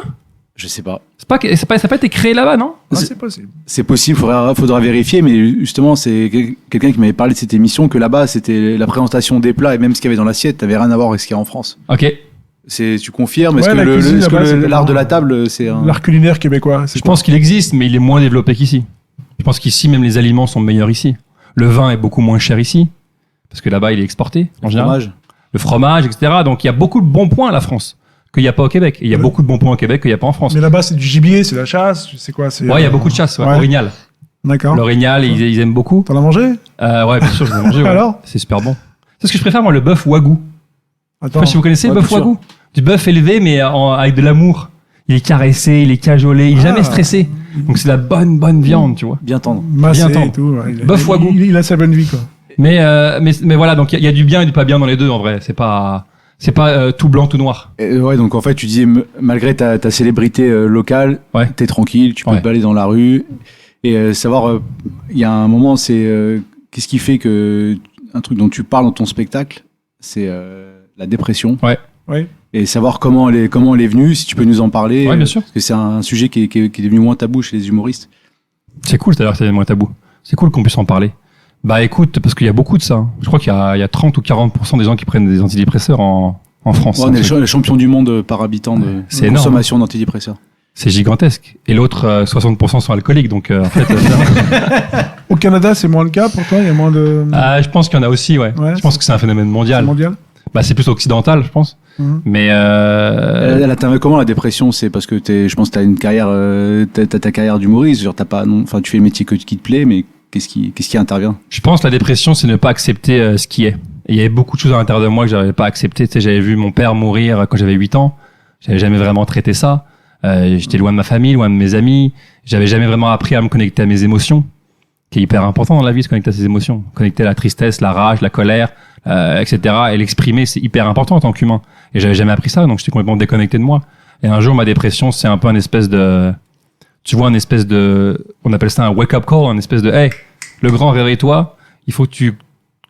Speaker 2: Je sais pas.
Speaker 4: Ça n'a pas été créé là-bas, non?
Speaker 3: C'est possible.
Speaker 2: C'est possible, faudra vérifier, mais justement, c'est quelqu'un qui m'avait parlé de cette émission que là-bas, c'était la présentation des plats et même ce qu'il y avait dans l'assiette, t'avais rien à voir avec ce qu'il y a en France.
Speaker 4: Ok.
Speaker 2: Tu confirmes? Est-ce que l'art de la table, c'est un.
Speaker 3: L'art culinaire québécois,
Speaker 4: je pense qu'il existe, mais il est moins développé qu'ici. Je pense qu'ici, même les aliments sont meilleurs ici. Le vin est beaucoup moins cher ici. Parce que là-bas, il est exporté, en général. Le fromage, etc. Donc, il y a beaucoup de bons points à la France qu'il n'y a pas au Québec. Et il y a beaucoup de bons points au Québec qu'il n'y a pas en France.
Speaker 3: Mais là-bas, c'est du gibier, c'est de la chasse, c'est quoi?
Speaker 4: Ouais, il y a beaucoup de chasse, Orignal.
Speaker 3: D'accord.
Speaker 4: L'orignal, ils aiment beaucoup.
Speaker 3: T'en as mangé?
Speaker 4: Ouais, bien sûr, je l'ai mangé.
Speaker 3: Alors?
Speaker 4: C'est super bon. C'est ce que je préfère, moi, le bœuf wagyu. Je sais pas si vous connaissez le bœuf wagyu. Du bœuf élevé, mais avec de l'amour. Il est caressé, il est cajolé, il est jamais stressé. Donc, c'est de la bonne viande, tu vois.
Speaker 2: Bien tendre.
Speaker 3: Massé bien tendre. Et tout.
Speaker 4: Bœuf wagyu.
Speaker 3: Il a sa bonne vie, quoi.
Speaker 4: Mais voilà, donc il y a du bien et du pas bien dans les deux en vrai. C'est pas C'est pas tout blanc, tout noir.
Speaker 2: Ouais, donc en fait, tu disais, malgré ta célébrité locale,
Speaker 4: Ouais.
Speaker 2: t'es tranquille, tu peux
Speaker 4: Ouais.
Speaker 2: te balader dans la rue. Et savoir, il y a un moment, c'est qu'est-ce qui fait que un truc dont tu parles dans ton spectacle, c'est la dépression.
Speaker 3: Oui.
Speaker 2: Et savoir comment elle est venue, si tu peux nous en parler.
Speaker 4: Ouais, bien sûr.
Speaker 2: Parce que c'est un sujet qui est devenu moins tabou chez les humoristes.
Speaker 4: C'est cool, d'ailleurs, c'est moins tabou. C'est cool qu'on puisse en parler. Bah écoute, parce qu'il y a beaucoup de ça. Hein. Je crois qu'il y a 30 ou 40% des gens qui prennent des antidépresseurs en France.
Speaker 2: Ouais,
Speaker 4: hein.
Speaker 2: on est les champions du monde par habitant de
Speaker 4: C'est énorme.
Speaker 2: consommation d'antidépresseurs.
Speaker 4: C'est gigantesque. Et l'autre, 60% sont alcooliques. Donc en fait,
Speaker 3: Au Canada, c'est moins le cas pour toi. Il y a moins de.
Speaker 4: je pense qu'il y en a aussi, ouais.
Speaker 3: Ouais,
Speaker 4: Je pense que c'est un phénomène
Speaker 3: C'est
Speaker 4: mondial.
Speaker 3: mondial.
Speaker 4: Bah c'est plus occidental, je pense.
Speaker 3: Mhm.
Speaker 4: Mais
Speaker 2: Elle atteint comment la dépression? C'est parce que je pense que t'as une carrière, t'as ta carrière d'humoriste. Genre t'as pas, non, enfin tu fais le métier qui te plaît, mais qu'est-ce qui intervient?
Speaker 4: je pense que la dépression, c'est ne pas accepter ce qui est. Et il y avait beaucoup de choses à l'intérieur de moi que j'avais pas accepté. Tu sais, j'avais vu mon père mourir quand j'avais 8 ans. J'avais jamais vraiment traité ça. J'étais loin de ma famille, loin de mes amis. J'avais jamais vraiment appris à me connecter à mes émotions, qui est hyper important dans la vie, se connecter à ses émotions. Connecter à la tristesse, la rage, la colère, etc. Et l'exprimer, c'est hyper important en tant qu'humain. Et j'avais jamais appris ça, donc j'étais complètement déconnecté de moi. Et un jour, ma dépression, c'est un peu un espèce de, tu vois, un espèce de, on appelle ça un wake-up call, un espèce de, hey, le grand, réveille-toi. Il faut que tu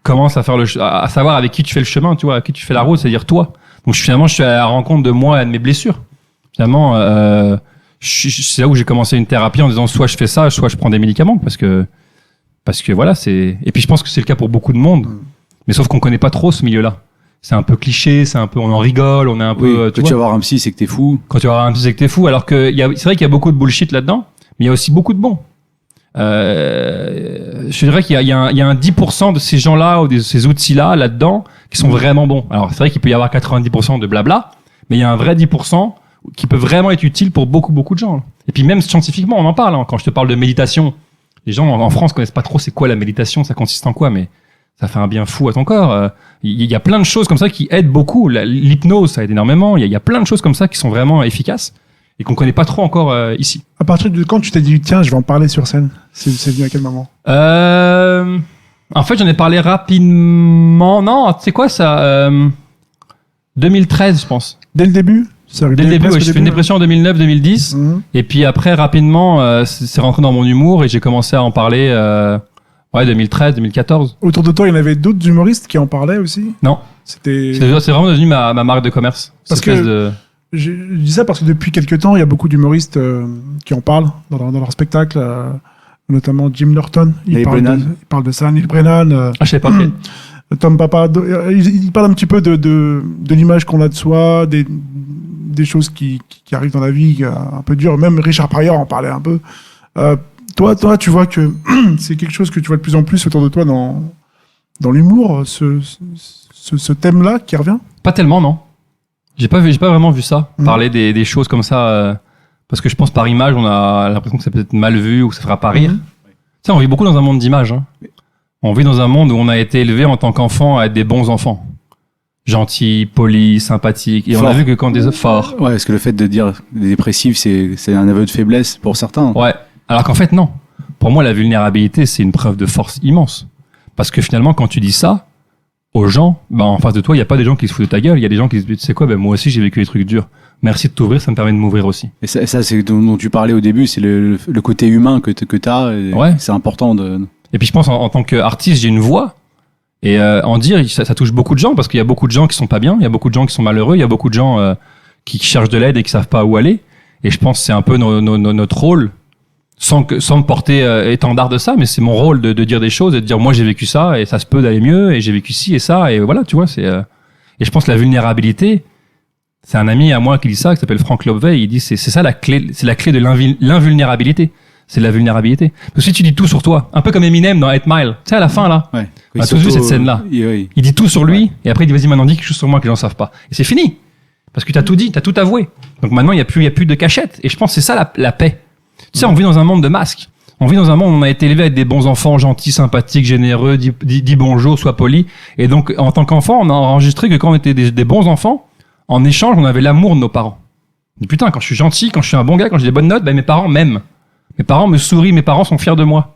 Speaker 4: commences à faire à savoir avec qui tu fais le chemin, tu vois, avec qui tu fais la route, c'est-à-dire toi. Donc finalement, je suis à la rencontre de moi et de mes blessures. Finalement, c'est là où j'ai commencé une thérapie en disant soit je fais ça, soit je prends des médicaments parce que voilà, c'est. Et puis je pense que c'est le cas pour beaucoup de monde. Mais sauf qu'on connaît pas trop ce milieu-là. C'est un peu cliché, c'est un peu, on en rigole, on est un peu.
Speaker 2: Quand tu vas voir un psy, c'est que t'es fou.
Speaker 4: Quand tu vas voir un psy, c'est que t'es fou. Alors que c'est vrai qu'il y a beaucoup de bullshit là-dedans, mais il y a aussi beaucoup de bons. Je dirais qu'il y a un 10% de ces gens-là ou de ces outils-là là-dedans qui sont vraiment bons. Alors c'est vrai qu'il peut y avoir 90% de blabla, mais il y a un vrai 10% qui peut vraiment être utile pour beaucoup de gens. Et puis même scientifiquement, on en parle. Hein. Quand je te parle de méditation, les gens en France connaissent pas trop c'est quoi la méditation, ça consiste en quoi, mais ça fait un bien fou à ton corps. Il y a plein de choses comme ça qui aident beaucoup. L'hypnose, ça aide énormément. Il y a plein de choses comme ça qui sont vraiment efficaces et qu'on connaît pas trop encore ici.
Speaker 3: À partir de quand tu t'es dit tiens, je vais en parler sur scène? C'est venu à quel moment?
Speaker 4: En fait, j'en ai parlé rapidement. Non, tu sais quoi, ça 2013, je pense.
Speaker 3: Dès le début?
Speaker 4: Dès le début, ouais, j'ai fait une dépression en 2009-2010.
Speaker 3: Mhm.
Speaker 4: Et puis après, rapidement, c'est rentré dans mon humour et j'ai commencé à en parler 2013-2014.
Speaker 3: Autour de toi, il y en avait d'autres humoristes qui en parlaient aussi?
Speaker 4: Non.
Speaker 3: C'était.
Speaker 4: C'est vraiment devenu ma marque de commerce.
Speaker 3: Parce
Speaker 4: Cette espèce
Speaker 3: que- Je dis ça parce que depuis quelques temps, il y a beaucoup d'humoristes qui en parlent dans leur spectacle, notamment Jim Norton.
Speaker 2: Neil Brennan.
Speaker 3: Il parle de ça, Neil Brennan,
Speaker 4: Ah, je savais pas. Ok.
Speaker 3: Tom Papa. Il parle un petit peu de l'image qu'on a de soi, des choses qui arrivent dans la vie un peu dures. Même Richard Pryor en parlait un peu. Toi, tu vois que c'est quelque chose que tu vois de plus en plus autour de toi dans l'humour, ce thème-là qui revient.
Speaker 4: Pas tellement, non. J'ai pas vraiment vu ça.
Speaker 3: Mhm.
Speaker 4: Parler des choses comme ça. Parce que je pense par image, on a l'impression que c'est peut-être mal vu ou que ça fera pas rire.
Speaker 3: Mhm.
Speaker 4: Tu sais, on vit beaucoup dans un monde d'images. Hein. On vit dans un monde où on a été élevé en tant qu'enfant à être des bons enfants. Gentils, polis, sympathiques. Et on a
Speaker 2: Fort.
Speaker 4: vu que quand des forts.
Speaker 2: Ouais, parce que le fait de dire des dépressifs, c'est un aveu de faiblesse pour certains.
Speaker 4: Ouais. Alors qu'en fait, non. Pour moi, la vulnérabilité, c'est une preuve de force immense. Parce que finalement, quand tu dis ça aux gens, en face de toi, il n'y a pas des gens qui se foutent de ta gueule. Il y a des gens qui se disent, tu sais quoi, moi aussi, j'ai vécu des trucs durs. Merci de t'ouvrir, ça me permet de m'ouvrir aussi.
Speaker 2: Et ça c'est dont tu parlais au début, c'est le côté humain que t'as. Et
Speaker 4: Ouais.
Speaker 2: C'est important de.
Speaker 4: Et puis je pense en tant qu'artiste, j'ai une voix. Et en dire, ça touche beaucoup de gens parce qu'il y a beaucoup de gens qui sont pas bien, il y a beaucoup de gens qui sont malheureux, il y a beaucoup de gens qui cherchent de l'aide et qui savent pas où aller. Et je pense que c'est un peu notre rôle, sans me porter étendard de ça, mais c'est mon rôle de dire des choses et de dire moi j'ai vécu ça et ça se peut d'aller mieux et j'ai vécu ci et ça et voilà, tu vois. Et je pense que la vulnérabilité, c'est un ami à moi qui dit ça, qui s'appelle Frank Lobvey. Il dit c'est ça la clé, c'est la clé de l'invulnérabilité. C'est la vulnérabilité. Parce que si tu dis tout sur toi, un peu comme Eminem dans 8 Mile, tu sais, à la fin, là,
Speaker 2: Ouais.
Speaker 4: On a tous vu cette scène-là.
Speaker 2: Oui.
Speaker 4: il dit tout sur lui, et après il dit vas-y maintenant dis quelque chose sur moi que les gens savent pas. Et c'est fini. Parce que t'as tout dit, t'as tout avoué. Donc maintenant il y a plus de cachette. Et je pense que c'est ça la paix. Tu sais, on vit dans un monde de masques. On vit dans un monde où on a été élevé avec des bons enfants, gentils, sympathiques, généreux, dis bonjour, sois poli. Et donc, en tant qu'enfant, on a enregistré que quand on était des bons enfants, en échange, on avait l'amour de nos parents. On dit, putain, quand je suis gentil, quand je suis un bon gars, quand j'ai des bonnes notes, mes parents m'aiment. Mes parents me sourient, mes parents sont fiers de moi.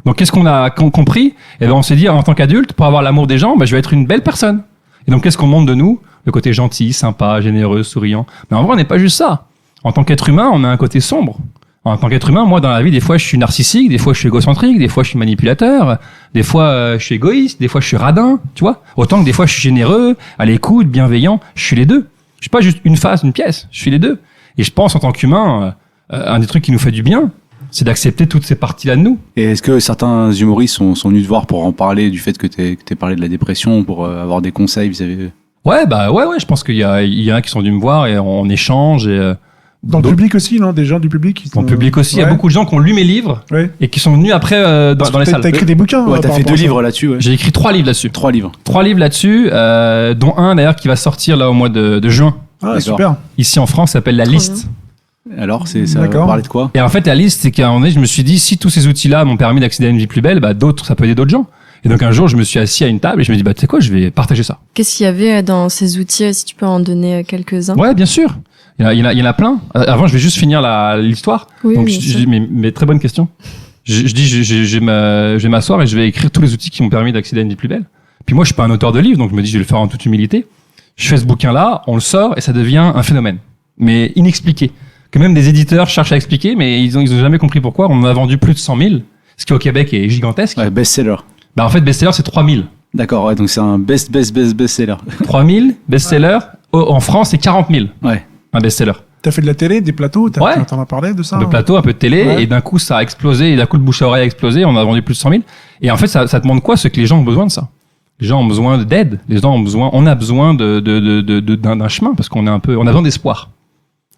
Speaker 4: Donc, qu'est-ce qu'on a compris? On s'est dit, en tant qu'adulte, pour avoir l'amour des gens, je vais être une belle personne. Et donc, qu'est-ce qu'on montre de nous? le côté gentil, sympa, généreux, souriant. Mais en vrai, on n'est pas juste ça. En tant qu'être humain, on a un côté sombre. En tant qu'être humain, moi, dans la vie, des fois, je suis narcissique, des fois, je suis égocentrique, des fois, je suis manipulateur, des fois, je suis égoïste, des fois, je suis radin, tu vois. Autant que des fois, je suis généreux, à l'écoute, bienveillant. Je suis les deux. Je suis pas juste une face, une pièce. Je suis les deux. Et je pense, en tant qu'humain, un des trucs qui nous fait du bien, c'est d'accepter toutes ces parties-là de nous.
Speaker 2: Et est-ce que certains humoristes sont venus te voir pour en parler du fait que t'aies parlé de la dépression, pour avoir des conseils vis-à-vis...
Speaker 4: Ouais, je pense qu'il y en a qui sont venus me voir et on échange et,
Speaker 3: Dans le public aussi, non? Des gens du public qui
Speaker 4: dans le public aussi, il y a beaucoup de gens qui ont lu mes livres
Speaker 3: Ouais.
Speaker 4: et qui sont venus après dans les salles.
Speaker 3: T'as écrit des bouquins.
Speaker 2: Ouais, t'as
Speaker 3: par
Speaker 2: fait
Speaker 3: rapport
Speaker 2: 2
Speaker 3: à ça.
Speaker 2: livres là-dessus, ouais.
Speaker 4: J'ai écrit 3 livres là-dessus.
Speaker 2: 3 livres.
Speaker 4: 3 livres là-dessus, dont un d'ailleurs qui va sortir là au mois de juin.
Speaker 3: Ah,
Speaker 2: D'accord.
Speaker 3: super.
Speaker 4: Ici en France, ça s'appelle La
Speaker 5: Trop
Speaker 4: Liste.
Speaker 2: Alors, ça va
Speaker 3: D'accord.
Speaker 2: parler de quoi?
Speaker 4: Et en fait, La Liste, c'est qu'à un moment donné, je me suis dit, si tous ces outils-là m'ont permis d'accéder à une vie plus belle, bah d'autres, ça peut aider d'autres gens. Et donc un jour, je me suis assis à une table et je me dis, bah tu sais quoi, je vais partager ça.
Speaker 5: Qu'est-ce qu'il y avait dans ces outils, si tu peux en donner quelques-uns?
Speaker 4: Ouais, bien sûr. Il y en a plein. Avant, je vais juste finir l'histoire.
Speaker 5: Oui,
Speaker 4: Donc,
Speaker 5: bien sûr.
Speaker 4: mais très bonne question. Je dis, je vais m'asseoir et je vais écrire tous les outils qui m'ont permis d'accéder à une vie plus belle. Puis moi, je suis pas un auteur de livre, donc je me dis, je vais le faire en toute humilité. Je fais ce bouquin-là, on le sort et ça devient un phénomène, mais inexpliqué. Que même des éditeurs cherchent à expliquer, mais ils ont jamais compris pourquoi. On en a vendu plus de 100 000, ce qui au Québec est gigantesque.
Speaker 2: Ouais, best-seller.
Speaker 4: Bah en fait, best-seller, c'est 3 000.
Speaker 2: D'accord, ouais, donc c'est un best-seller.
Speaker 4: 3 000 best-sellers. En France, c'est 40 000,
Speaker 2: Ouais.
Speaker 4: un best-seller.
Speaker 3: T'as fait de la télé, des plateaux,
Speaker 4: Ouais.
Speaker 3: t'en as parlé de ça?
Speaker 4: Un peu de plateau, un peu de télé,
Speaker 3: Ouais.
Speaker 4: et d'un coup, ça a explosé, et d'un coup, le bouche à oreille a explosé, on a vendu plus de 100 000. Et en fait, ça te montre quoi? C'est que les gens ont besoin de ça. Les gens ont besoin d'aide. Les gens ont besoin, on a besoin d'un chemin, parce on a besoin d'espoir.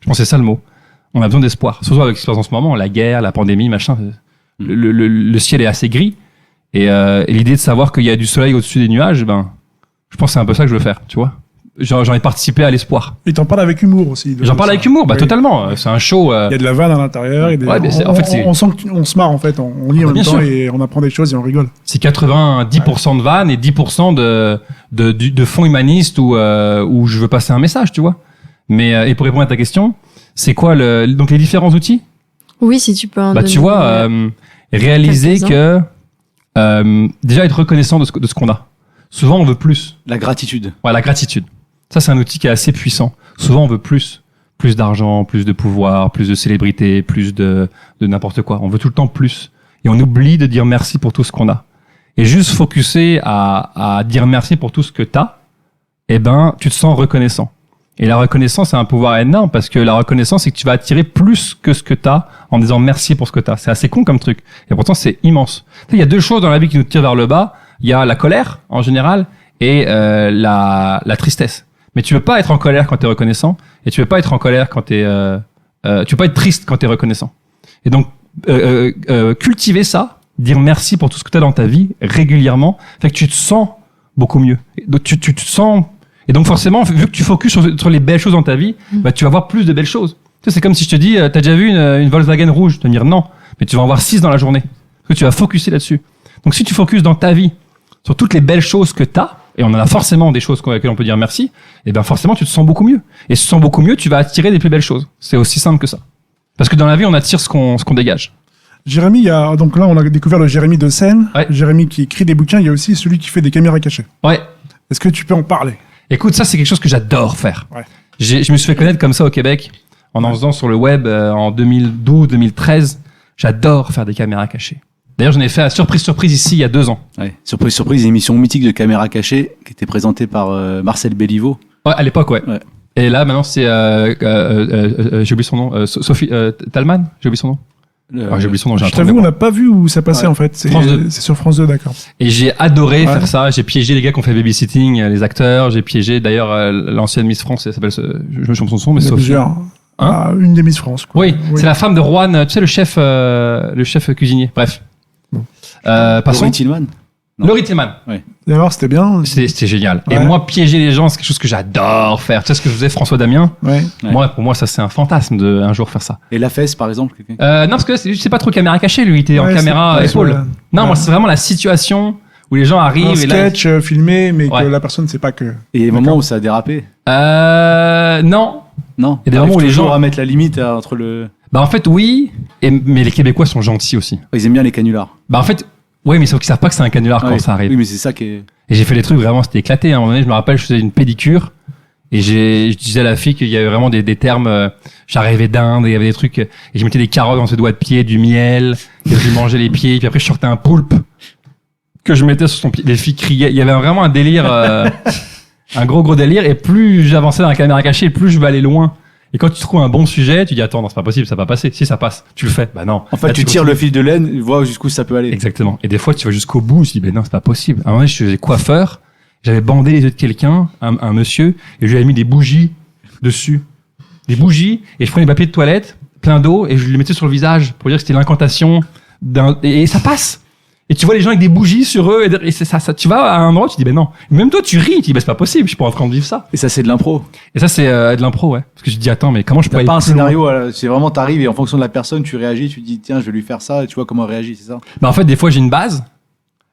Speaker 4: Je pense que c'est ça le mot. On a besoin d'espoir. Surtout avec ce qui se passe en ce moment, la guerre, la pandémie, machin. Le ciel est assez gris. Et l'idée de savoir qu'il y a du soleil au-dessus des nuages, ben, je pense que c'est un peu ça que je veux faire, tu vois. J'en ai participé à l'espoir.
Speaker 3: Et t'en parles avec humour aussi.
Speaker 4: J'en parle
Speaker 3: ça.
Speaker 4: avec humour, bah
Speaker 3: Oui.
Speaker 4: totalement. C'est un show.
Speaker 3: Il y a de la vanne à l'intérieur. et des-
Speaker 4: Ouais, mais c'est- en fait, c'est-
Speaker 3: on sent qu'on se marre en fait. On lit en
Speaker 4: bien
Speaker 3: même temps
Speaker 4: sûr.
Speaker 3: et on apprend des choses et on rigole.
Speaker 4: C'est 90% de vannes et 10% de fond humaniste où je veux passer un message, tu vois. Mais et pour répondre à ta question, c'est quoi donc les différents outils?
Speaker 5: Oui, si tu peux en
Speaker 4: Bah
Speaker 5: donner.
Speaker 4: tu vois, réaliser que
Speaker 5: quelques-uns.
Speaker 4: déjà être reconnaissant de ce qu'on a. Souvent on veut plus.
Speaker 2: La gratitude.
Speaker 4: Ouais, la gratitude. Ça c'est un outil qui est assez puissant. Souvent on veut plus d'argent, plus de pouvoir, plus de célébrité, plus de n'importe quoi. On veut tout le temps plus et on oublie de dire merci pour tout ce qu'on a. Et juste focuser à dire merci pour tout ce que t'as, eh ben tu te sens reconnaissant. Et la reconnaissance a un pouvoir énorme parce que la reconnaissance, c'est que tu vas attirer plus que ce que t'as en disant merci pour ce que t'as. C'est assez con comme truc. Et pourtant, c'est immense. Tu sais, il y a 2 choses dans la vie qui nous tirent vers le bas. Il y a la colère, en général, et la tristesse. Mais tu veux pas être en colère quand t'es reconnaissant, et tu veux pas être en colère quand tu veux pas être triste quand t'es reconnaissant. Et donc, cultiver ça, dire merci pour tout ce que t'as dans ta vie, régulièrement, fait que tu te sens beaucoup mieux. Donc, tu te sens... Et donc forcément, vu que tu focuses sur les belles choses dans ta vie, bah, tu vas voir plus de belles choses. Tu sais, c'est comme si je te dis, t'as déjà vu une Volkswagen rouge? Tu vas me dire non, mais tu vas en voir 6 dans la journée. Parce que tu vas focuser là-dessus. Donc si tu focuses dans ta vie sur toutes les belles choses que t'as, et on en a forcément des choses auxquelles on peut dire merci, et ben forcément tu te sens beaucoup mieux. Et si tu te sens beaucoup mieux, tu vas attirer des plus belles choses. C'est aussi simple que ça. Parce que dans la vie, on attire ce qu'on dégage.
Speaker 3: Jérémy, donc là on a découvert le Jérémy de scène.
Speaker 4: Ouais.
Speaker 3: Jérémy qui écrit des bouquins. Il y a aussi celui qui fait des caméras cachées.
Speaker 4: Ouais.
Speaker 3: Est-ce que tu peux en parler?
Speaker 4: Écoute, ça c'est quelque chose que j'adore faire.
Speaker 3: Ouais.
Speaker 4: Je me suis fait connaître comme ça au Québec en faisant sur le web en 2012-2013. J'adore faire des caméras cachées. D'ailleurs, j'en ai fait à surprise ici il y a 2 ans.
Speaker 2: Ouais. Surprise, une émission mythique de caméra cachée qui était présentée par Marcel Béliveau.
Speaker 4: Ouais, à l'époque, ouais.
Speaker 2: Ouais.
Speaker 4: Et là, maintenant, c'est j'ai oublié son nom. Sophie Talman, j'ai oublié son nom. J'ai oublié son nom. J'ai un
Speaker 3: Je
Speaker 4: trou de
Speaker 3: t'avoue, on
Speaker 4: mémoire.
Speaker 3: n'a pas vu où ça passait
Speaker 2: Ouais.
Speaker 3: en fait. C'est
Speaker 4: France 2.
Speaker 3: c'est sur France 2, d'accord.
Speaker 4: Et j'ai adoré
Speaker 3: Ouais.
Speaker 4: faire ça. J'ai piégé les gars qui ont fait babysitting, les acteurs. J'ai piégé d'ailleurs l'ancienne Miss France. Elle s'appelle, je me trompe son nom, mais
Speaker 3: Il y a
Speaker 4: Sophie.
Speaker 3: plusieurs.
Speaker 4: Hein?
Speaker 3: Ah, une des Miss France. quoi.
Speaker 4: Oui, c'est la femme de Juan, tu sais, le chef cuisinier. Bref. Passons.
Speaker 2: Laurie Tillman. Non.
Speaker 4: Laurie Tillman.
Speaker 3: Et alors, c'était bien?
Speaker 4: C'était génial. Et
Speaker 3: Ouais.
Speaker 4: moi, piéger les gens, c'est quelque chose que j'adore faire. Tu sais ce que je faisais, François Damien?
Speaker 3: Ouais.
Speaker 2: Ouais.
Speaker 4: Moi, pour moi, ça, c'est un fantasme de un jour faire ça.
Speaker 2: Et La Fesse, par exemple. quelqu'un
Speaker 4: Non, parce que là, c'est pas trop caméra cachée, lui. Il était en
Speaker 3: Ouais,
Speaker 4: caméra
Speaker 3: c'est-
Speaker 4: épaule.
Speaker 3: ouais.
Speaker 4: Non,
Speaker 3: Ouais.
Speaker 4: moi, c'est vraiment la situation où les gens arrivent
Speaker 3: Un
Speaker 4: et là.
Speaker 3: sketch filmé, mais
Speaker 4: Ouais.
Speaker 3: que la personne ne sait pas que.
Speaker 2: Et il y a des moments où ça a dérapé.
Speaker 4: Non.
Speaker 2: Non.
Speaker 4: Il y a des moments où les gens-
Speaker 2: à mettre la limite entre le.
Speaker 4: Bah, en fait, oui. Mais les Québécois sont gentils aussi.
Speaker 2: Ils aiment bien les canulars.
Speaker 4: Bah, en fait, oui, mais sauf qu'ils savent pas que c'est un canular quand
Speaker 2: Ouais.
Speaker 4: ça arrive.
Speaker 2: Oui, mais c'est ça qui est.
Speaker 4: Et j'ai fait des trucs vraiment, c'était éclaté. À un moment donné, je me rappelle, je faisais une pédicure. Et je disais à la fille qu'il y avait vraiment des termes, j'arrivais d'Inde, il y avait des trucs, et je mettais des carottes dans ses doigts de pied, du miel, et je lui mangeais les pieds, puis après je sortais un poulpe que je mettais sur son pied. Les filles criaient. Il y avait vraiment un délire, un gros délire, et plus j'avançais dans la caméra cachée, plus je vais aller loin. Et quand tu trouves un bon sujet, tu dis attends, non, c'est pas possible, ça va pas passer. Si ça passe, tu le fais. Bah non.
Speaker 2: En fait,
Speaker 4: Là,
Speaker 2: tu tires le fil de laine, vois jusqu'où ça peut aller.
Speaker 4: Exactement. Et des fois, tu vas jusqu'au bout, tu dis, ben non, c'est pas possible. À un moment, je faisais coiffeur, j'avais bandé les yeux de quelqu'un, un monsieur, et je lui avais mis des bougies dessus. Des bougies, et je prenais des papiers de toilette, plein d'eau, et je les mettais sur le visage, pour dire que c'était l'incantation et ça passe. Et tu vois les gens avec des bougies sur eux, et c'est ça, tu vas à un endroit, tu dis, ben non. Même toi, tu ris, tu dis, ben c'est pas possible, je suis pas en train de vivre ça.
Speaker 2: Et ça, c'est de l'impro.
Speaker 4: Et ça, c'est de l'impro, ouais. Parce que je dis, attends, mais comment je peux
Speaker 2: T'as
Speaker 4: aller
Speaker 2: pas un
Speaker 4: plus loin?
Speaker 2: scénario, c'est vraiment t'arrives et en fonction de la personne, tu réagis, tu dis, tiens, je vais lui faire ça, et tu vois comment elle réagit, c'est ça?
Speaker 4: Bah en fait, des fois, j'ai une base.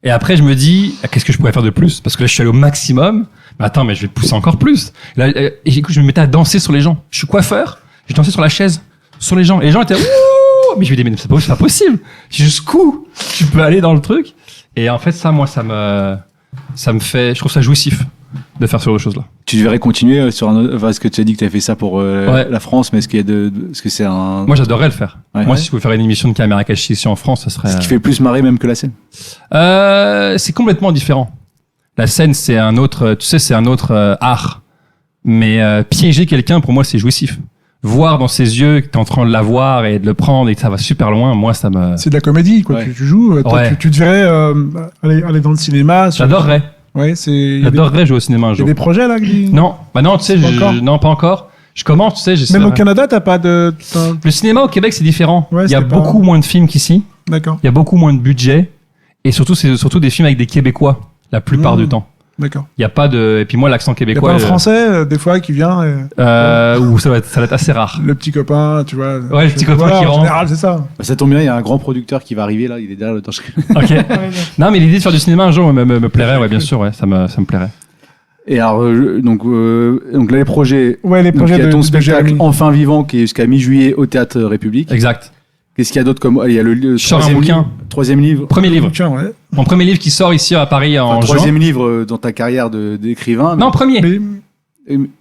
Speaker 4: Et après, je me dis, qu'est-ce que je pourrais faire de plus? Parce que là, je suis allé au maximum. Mais attends, mais je vais pousser encore plus. Et là, et écoute, je me mettais à danser sur les gens. Je suis coiffeur. Je dansais sur la chaise, sur les gens. Et les gens étaient, ouh! Mais je me dis, mais c'est pas possible. Jusqu'où tu peux aller dans le truc? Et en fait, ça, moi, ça me fait, je trouve ça jouissif de faire ce genre de choses-là.
Speaker 2: Tu devrais continuer sur un autre, parce que tu as dit que tu avais fait ça pour la France, mais est-ce qu'il y a est-ce que c'est un.
Speaker 4: Moi, j'adorerais le faire.
Speaker 2: Ouais.
Speaker 4: Moi, si je pouvais faire une émission de caméra cachée ici en France, ça serait.
Speaker 2: Ce qui fait plus marrer même que la scène.
Speaker 4: C'est complètement différent. La scène, c'est un autre, tu sais, c'est un autre art. Mais piéger quelqu'un, pour moi, c'est jouissif. Voir dans ses yeux que t'es en train de l'avoir et de le prendre et que ça va super loin, moi, ça me.
Speaker 3: C'est de la comédie, quoi.
Speaker 2: Ouais.
Speaker 3: Tu joues, toi,
Speaker 4: Ouais.
Speaker 3: tu devrais aller dans le cinéma.
Speaker 4: J'adorerais.
Speaker 3: Ouais,
Speaker 4: J'adorerais jouer au cinéma un
Speaker 3: Il y a
Speaker 4: jour.
Speaker 3: des projets là
Speaker 4: Non, bah non, tu sais,
Speaker 3: Pas encore.
Speaker 4: non, pas encore. Je commence, tu sais, j'essaie.
Speaker 3: Même au Canada, t'as pas de.
Speaker 4: Le cinéma au Québec, c'est différent.
Speaker 3: Ouais,
Speaker 4: Il y a
Speaker 3: c'est pas-
Speaker 4: beaucoup moins de films qu'ici.
Speaker 3: D'accord,
Speaker 4: Il y a beaucoup moins de budget. Et surtout, c'est surtout des films avec des Québécois, la plupart
Speaker 3: Mmh.
Speaker 4: du temps.
Speaker 3: d'accord.
Speaker 4: Il y a pas de, et puis moi, l'accent
Speaker 3: Il y a
Speaker 4: québécois.
Speaker 3: pas un Français, des fois, qui vient.
Speaker 4: Ou ça va être assez rare.
Speaker 3: Le petit copain, tu vois.
Speaker 4: Ouais, le petit copain
Speaker 3: Voilà,
Speaker 4: qui
Speaker 3: en
Speaker 4: rentre.
Speaker 3: général, c'est ça.
Speaker 2: Bah, ça tombe bien, il y a un grand producteur qui va arriver là, il est derrière le torche.
Speaker 4: Ok. Non, mais l'idée de faire du cinéma un jour me plairait, ouais, bien sûr, ouais, ça me plairait.
Speaker 2: Et alors, donc là, les projets.
Speaker 3: Ouais, les
Speaker 2: Donc,
Speaker 3: projets
Speaker 2: il y a ton
Speaker 3: de
Speaker 2: spectacle
Speaker 3: Jérémy.
Speaker 2: Enfin Vivant qui est jusqu'à mi-juillet au Théâtre République.
Speaker 4: Exact.
Speaker 2: Qu'est-ce qu'il y a d'autre comme. Il y a le
Speaker 4: Je sors un
Speaker 2: troisième
Speaker 4: bouquin.
Speaker 2: livre. Troisième livre.
Speaker 4: Premier livre.
Speaker 3: Tiens, ouais.
Speaker 4: Mon premier livre qui sort ici à Paris en
Speaker 2: Enfin,
Speaker 4: juin.
Speaker 2: troisième livre dans ta carrière d'écrivain.
Speaker 4: Non, premier.
Speaker 3: Mais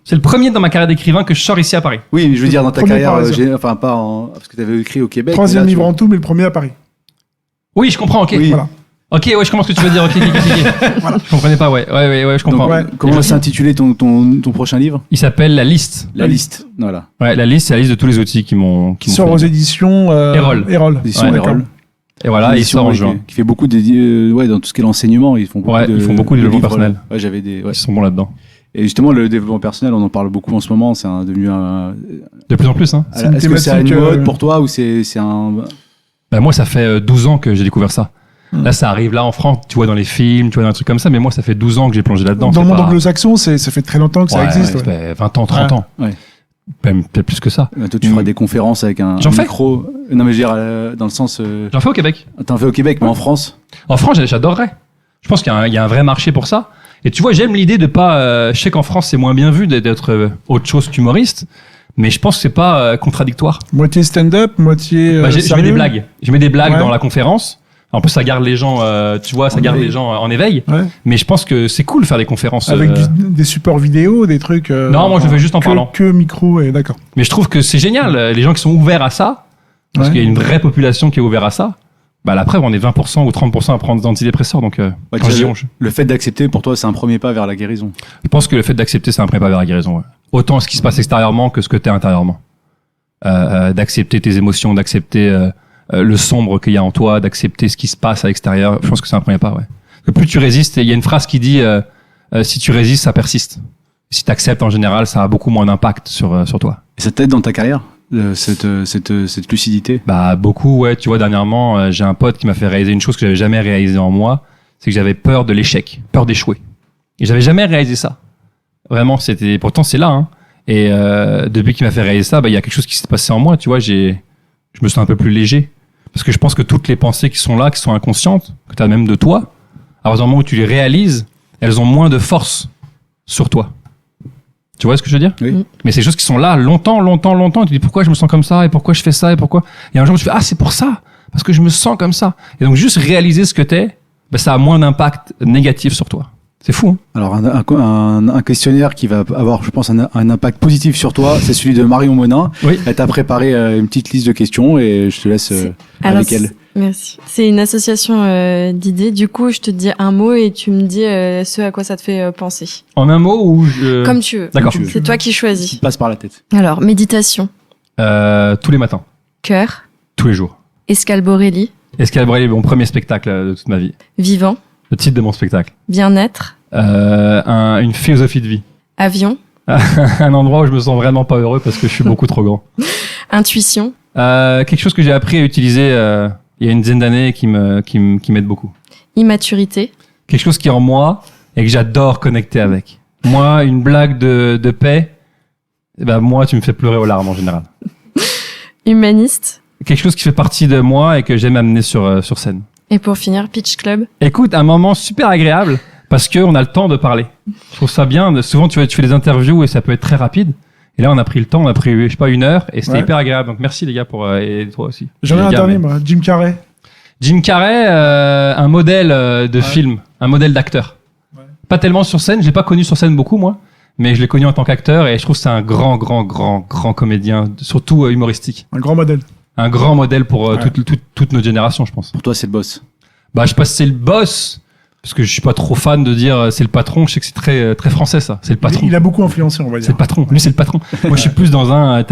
Speaker 4: C'est le premier dans ma carrière d'écrivain que je sors ici à Paris.
Speaker 2: Oui, mais je veux dire dans ta
Speaker 3: Premier
Speaker 2: carrière,
Speaker 3: parisien.
Speaker 2: enfin pas en. Parce que tu avais écrit au Québec.
Speaker 3: troisième
Speaker 2: mais là,
Speaker 3: livre en tout, mais le premier à Paris.
Speaker 4: Oui, je comprends, ok.
Speaker 2: Oui.
Speaker 3: Voilà.
Speaker 4: Ok, ouais, je comprends ce que tu veux dire, ok. Je comprenais pas, ouais, je comprends.
Speaker 3: ouais.
Speaker 2: Comment
Speaker 4: Et
Speaker 2: va
Speaker 4: je-
Speaker 2: s'intituler ton prochain livre?
Speaker 4: Il s'appelle La Liste.
Speaker 2: La liste. Voilà.
Speaker 4: Ouais, La Liste, c'est la liste de tous les outils qui m'ont
Speaker 3: Sort
Speaker 4: fait-
Speaker 3: aux éditions
Speaker 4: Erol.
Speaker 2: Édition
Speaker 4: Ouais,
Speaker 2: Erol.
Speaker 4: Et voilà, il
Speaker 2: Édition,
Speaker 4: sort en
Speaker 2: ouais,
Speaker 4: juin.
Speaker 2: qui fait beaucoup de ouais, dans tout ce qui est l'enseignement, ils font beaucoup
Speaker 4: Ouais,
Speaker 2: de.
Speaker 4: ils font beaucoup de développement
Speaker 2: livres,
Speaker 4: personnel.
Speaker 2: là. Ouais, j'avais des. Ouais.
Speaker 4: Ils sont bons là-dedans.
Speaker 2: Et justement, le développement personnel, on en parle beaucoup en ce moment. C'est devenu un.
Speaker 4: De plus en plus, hein.
Speaker 3: C'est une
Speaker 2: Est-ce que c'est une
Speaker 3: thématique,
Speaker 2: mode pour toi ou c'est un.
Speaker 4: Bah, moi, ça fait 12 ans que j'ai découvert ça. Là, ça arrive là en France, tu vois, dans les films, tu vois, dans un truc comme ça, mais moi, ça fait 12 ans que j'ai plongé là-dedans.
Speaker 3: Dans le
Speaker 4: c'est
Speaker 3: monde
Speaker 4: pas-
Speaker 3: anglo-saxon, ça fait très longtemps que ça
Speaker 4: Ouais,
Speaker 3: existe.
Speaker 4: ouais,
Speaker 3: ouais.
Speaker 4: ça fait 20 ans, 30 ans.
Speaker 2: Ouais.
Speaker 4: Même peut-être plus que ça.
Speaker 2: Toi, tu feras des conférences avec un
Speaker 4: J'en fais.
Speaker 2: micro. Non, mais je veux dire, dans le sens.
Speaker 4: J'en fais au Québec.
Speaker 2: T'en fais au Québec, mais en France.
Speaker 4: En France, j'adorerais. Je pense qu'il y a un vrai marché pour ça. Et tu vois, j'aime l'idée de pas. Je sais qu'en France, c'est moins bien vu d'être autre chose qu'humoriste, mais je pense que c'est pas contradictoire.
Speaker 3: Moitié stand-up, moitié.
Speaker 4: Bah, je mets
Speaker 3: sérieux.
Speaker 4: des blagues. Je mets des blagues
Speaker 3: Ouais.
Speaker 4: dans la conférence. En plus, ça garde les gens, tu vois, ça
Speaker 3: En
Speaker 4: garde
Speaker 3: éveil.
Speaker 4: les gens en éveil.
Speaker 3: Ouais.
Speaker 4: Mais je pense que c'est cool de faire des conférences.
Speaker 3: Avec des supports vidéo, des trucs.
Speaker 4: Non, moi, je le fais juste en parlant.
Speaker 3: Que micro, et d'accord.
Speaker 4: Mais je trouve que c'est génial. Les gens qui sont ouverts à ça, parce
Speaker 3: Ouais.
Speaker 4: qu'il y a une vraie population qui est ouverte à ça. Bah, la preuve, on est 20% ou 30% à prendre des antidépresseurs. Donc,
Speaker 2: Ouais,
Speaker 4: quand je dis on,
Speaker 2: le fait d'accepter, pour toi, c'est un premier pas vers la guérison.
Speaker 4: je pense que le fait d'accepter, c'est un premier pas vers la guérison. Ouais. Autant ce qui se passe extérieurement que ce que t'es intérieurement. D'accepter tes émotions, d'accepter le sombre qu'il y a en toi, d'accepter ce qui se passe à l'extérieur. Je pense que c'est un premier pas, ouais. Parce que plus tu résistes, il y a une phrase qui dit si tu résistes, ça persiste. Si tu acceptes en général, ça a beaucoup moins d'impact sur toi.
Speaker 2: Et ça t'aide dans ta carrière, cette lucidité?
Speaker 4: Bah beaucoup, ouais. Tu vois, dernièrement, j'ai un pote qui m'a fait réaliser une chose que j'avais jamais réalisée en moi, c'est que j'avais peur de l'échec, peur d'échouer. Et j'avais jamais réalisé ça. Vraiment, pourtant c'est là, hein. Et depuis qu'il m'a fait réaliser ça, bah il y a quelque chose qui s'est passé en moi, tu vois, je me sens un peu plus léger. Parce que je pense que toutes les pensées qui sont là, qui sont inconscientes, que tu as même de toi, à partir du moment où tu les réalises, elles ont moins de force sur toi. Tu vois ce que je veux dire?
Speaker 2: Oui.
Speaker 4: Mais c'est des choses qui sont là longtemps. Tu te dis pourquoi je me sens comme ça et pourquoi je fais ça et pourquoi. Et un jour, tu fais ah, c'est pour ça. Parce que je me sens comme ça. Et donc, juste réaliser ce que t'es, bah, ça a moins d'impact négatif sur toi. C'est fou. Hein.
Speaker 2: Alors, un questionnaire qui va avoir, je pense, un impact positif sur toi, c'est celui de Marion Monin.
Speaker 4: Oui.
Speaker 2: Elle t'a préparé une petite liste de questions et je te laisse avec elle.
Speaker 5: Merci. C'est une association d'idées. Du coup, je te dis un mot et tu me dis ce à quoi ça te fait penser.
Speaker 4: En un mot ou
Speaker 5: Comme tu veux.
Speaker 4: D'accord.
Speaker 2: Comme tu veux.
Speaker 5: C'est toi qui
Speaker 2: Qui
Speaker 5: choisis.
Speaker 2: te passe par la tête.
Speaker 5: Alors, méditation,
Speaker 4: Tous les matins,
Speaker 5: cœur,
Speaker 4: tous les jours.
Speaker 5: Escalborelli,
Speaker 4: Escalabré, mon premier spectacle de toute ma vie.
Speaker 5: vivant,
Speaker 4: Le titre de mon spectacle.
Speaker 5: bien-être,
Speaker 4: Une philosophie de vie.
Speaker 5: avion,
Speaker 4: Un endroit où je me sens vraiment pas heureux parce que je suis beaucoup trop grand.
Speaker 5: intuition,
Speaker 4: Quelque chose que j'ai appris à utiliser il y a une dizaine d'années et qui m'aide beaucoup.
Speaker 5: immaturité,
Speaker 4: Quelque chose qui est en moi et que j'adore connecter avec. Moi, une blague de paix, eh ben moi, tu me fais pleurer aux larmes en général.
Speaker 5: humaniste.
Speaker 4: Quelque chose qui fait partie de moi et que j'aime amener sur scène.
Speaker 5: Et pour finir, Pitch Club.
Speaker 4: Écoute, un moment super agréable parce qu'on a le temps de parler. Je trouve ça bien. Souvent, tu fais des interviews et ça peut être très rapide. Et là, on a pris le temps, on a pris, je sais pas, 1 heure et c'était hyper agréable. Donc, merci les gars et toi aussi.
Speaker 3: J'en ai
Speaker 4: Les
Speaker 3: un
Speaker 4: gars,
Speaker 3: dernier,
Speaker 4: mais-
Speaker 3: moi. Jim Carrey.
Speaker 4: Jim Carrey, un modèle de film, un modèle d'acteur.
Speaker 3: Ouais.
Speaker 4: Pas tellement sur scène, je l'ai pas connu sur scène beaucoup moi, mais je l'ai connu en tant qu'acteur et je trouve que c'est un grand comédien, surtout humoristique.
Speaker 3: Un grand modèle.
Speaker 4: Un grand modèle pour
Speaker 3: Ouais.
Speaker 4: toute notre génération, je pense.
Speaker 2: Pour toi, c'est le boss.
Speaker 4: Bah, je sais pas si c'est le boss, parce que je suis pas trop fan de dire c'est le patron. Je sais que c'est très français ça. C'est le patron.
Speaker 3: Il a beaucoup influencé, on va
Speaker 4: C'est
Speaker 3: dire.
Speaker 4: le patron. Lui, c'est le patron. Moi, je suis plus dans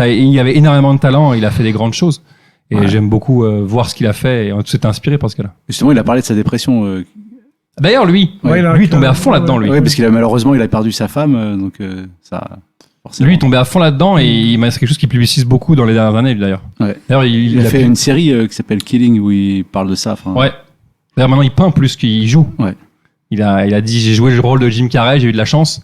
Speaker 4: il avait énormément de talent. Il a fait des grandes choses. Et
Speaker 2: Ouais.
Speaker 4: j'aime beaucoup voir ce qu'il a fait et tout s'est inspiré par ce gars-là.
Speaker 2: Justement, il a parlé de sa dépression.
Speaker 4: D'ailleurs, lui,
Speaker 3: Ouais, il a-
Speaker 4: lui, il tombait à fond là-dedans, lui.
Speaker 2: Oui, parce qu'il a malheureusement, il a perdu sa femme, donc ça. Forcément.
Speaker 4: Lui, il tombait à fond là-dedans et c'est quelque chose qu'il publicise beaucoup dans les dernières années, lui, d'ailleurs.
Speaker 2: Ouais.
Speaker 4: D'ailleurs,
Speaker 2: Il a fait une série qui s'appelle Killing où il parle de ça. enfin,
Speaker 4: Ouais. D'ailleurs, maintenant, il peint plus qu'il joue.
Speaker 2: Ouais.
Speaker 4: Il a dit, j'ai joué le rôle de Jim Carrey, j'ai eu de la chance.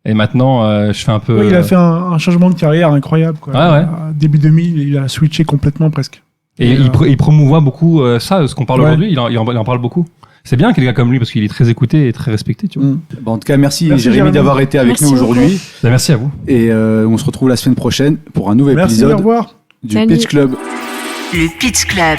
Speaker 4: Et maintenant, je fais un peu.
Speaker 3: Ouais, il a fait un changement de carrière incroyable. Quoi.
Speaker 4: Ouais, ouais.
Speaker 3: Début 2000, il a switché complètement presque.
Speaker 4: Et il promouvoit beaucoup ça, ce qu'on parle
Speaker 3: Ouais.
Speaker 4: aujourd'hui. Il en parle beaucoup. C'est bien quelqu'un comme lui parce qu'il est très écouté et très respecté, tu vois.
Speaker 2: Bon, en tout cas, merci,
Speaker 3: Merci,
Speaker 2: Jérémy
Speaker 3: Jérémy.
Speaker 2: d'avoir été avec
Speaker 5: Merci
Speaker 2: nous aujourd'hui.
Speaker 4: Bah, merci à vous.
Speaker 2: Et on se retrouve la semaine prochaine pour un nouvel
Speaker 3: Merci, au
Speaker 2: épisode
Speaker 3: revoir.
Speaker 2: du
Speaker 5: Salut.
Speaker 2: Pitch Club.
Speaker 1: Le Pitch Club.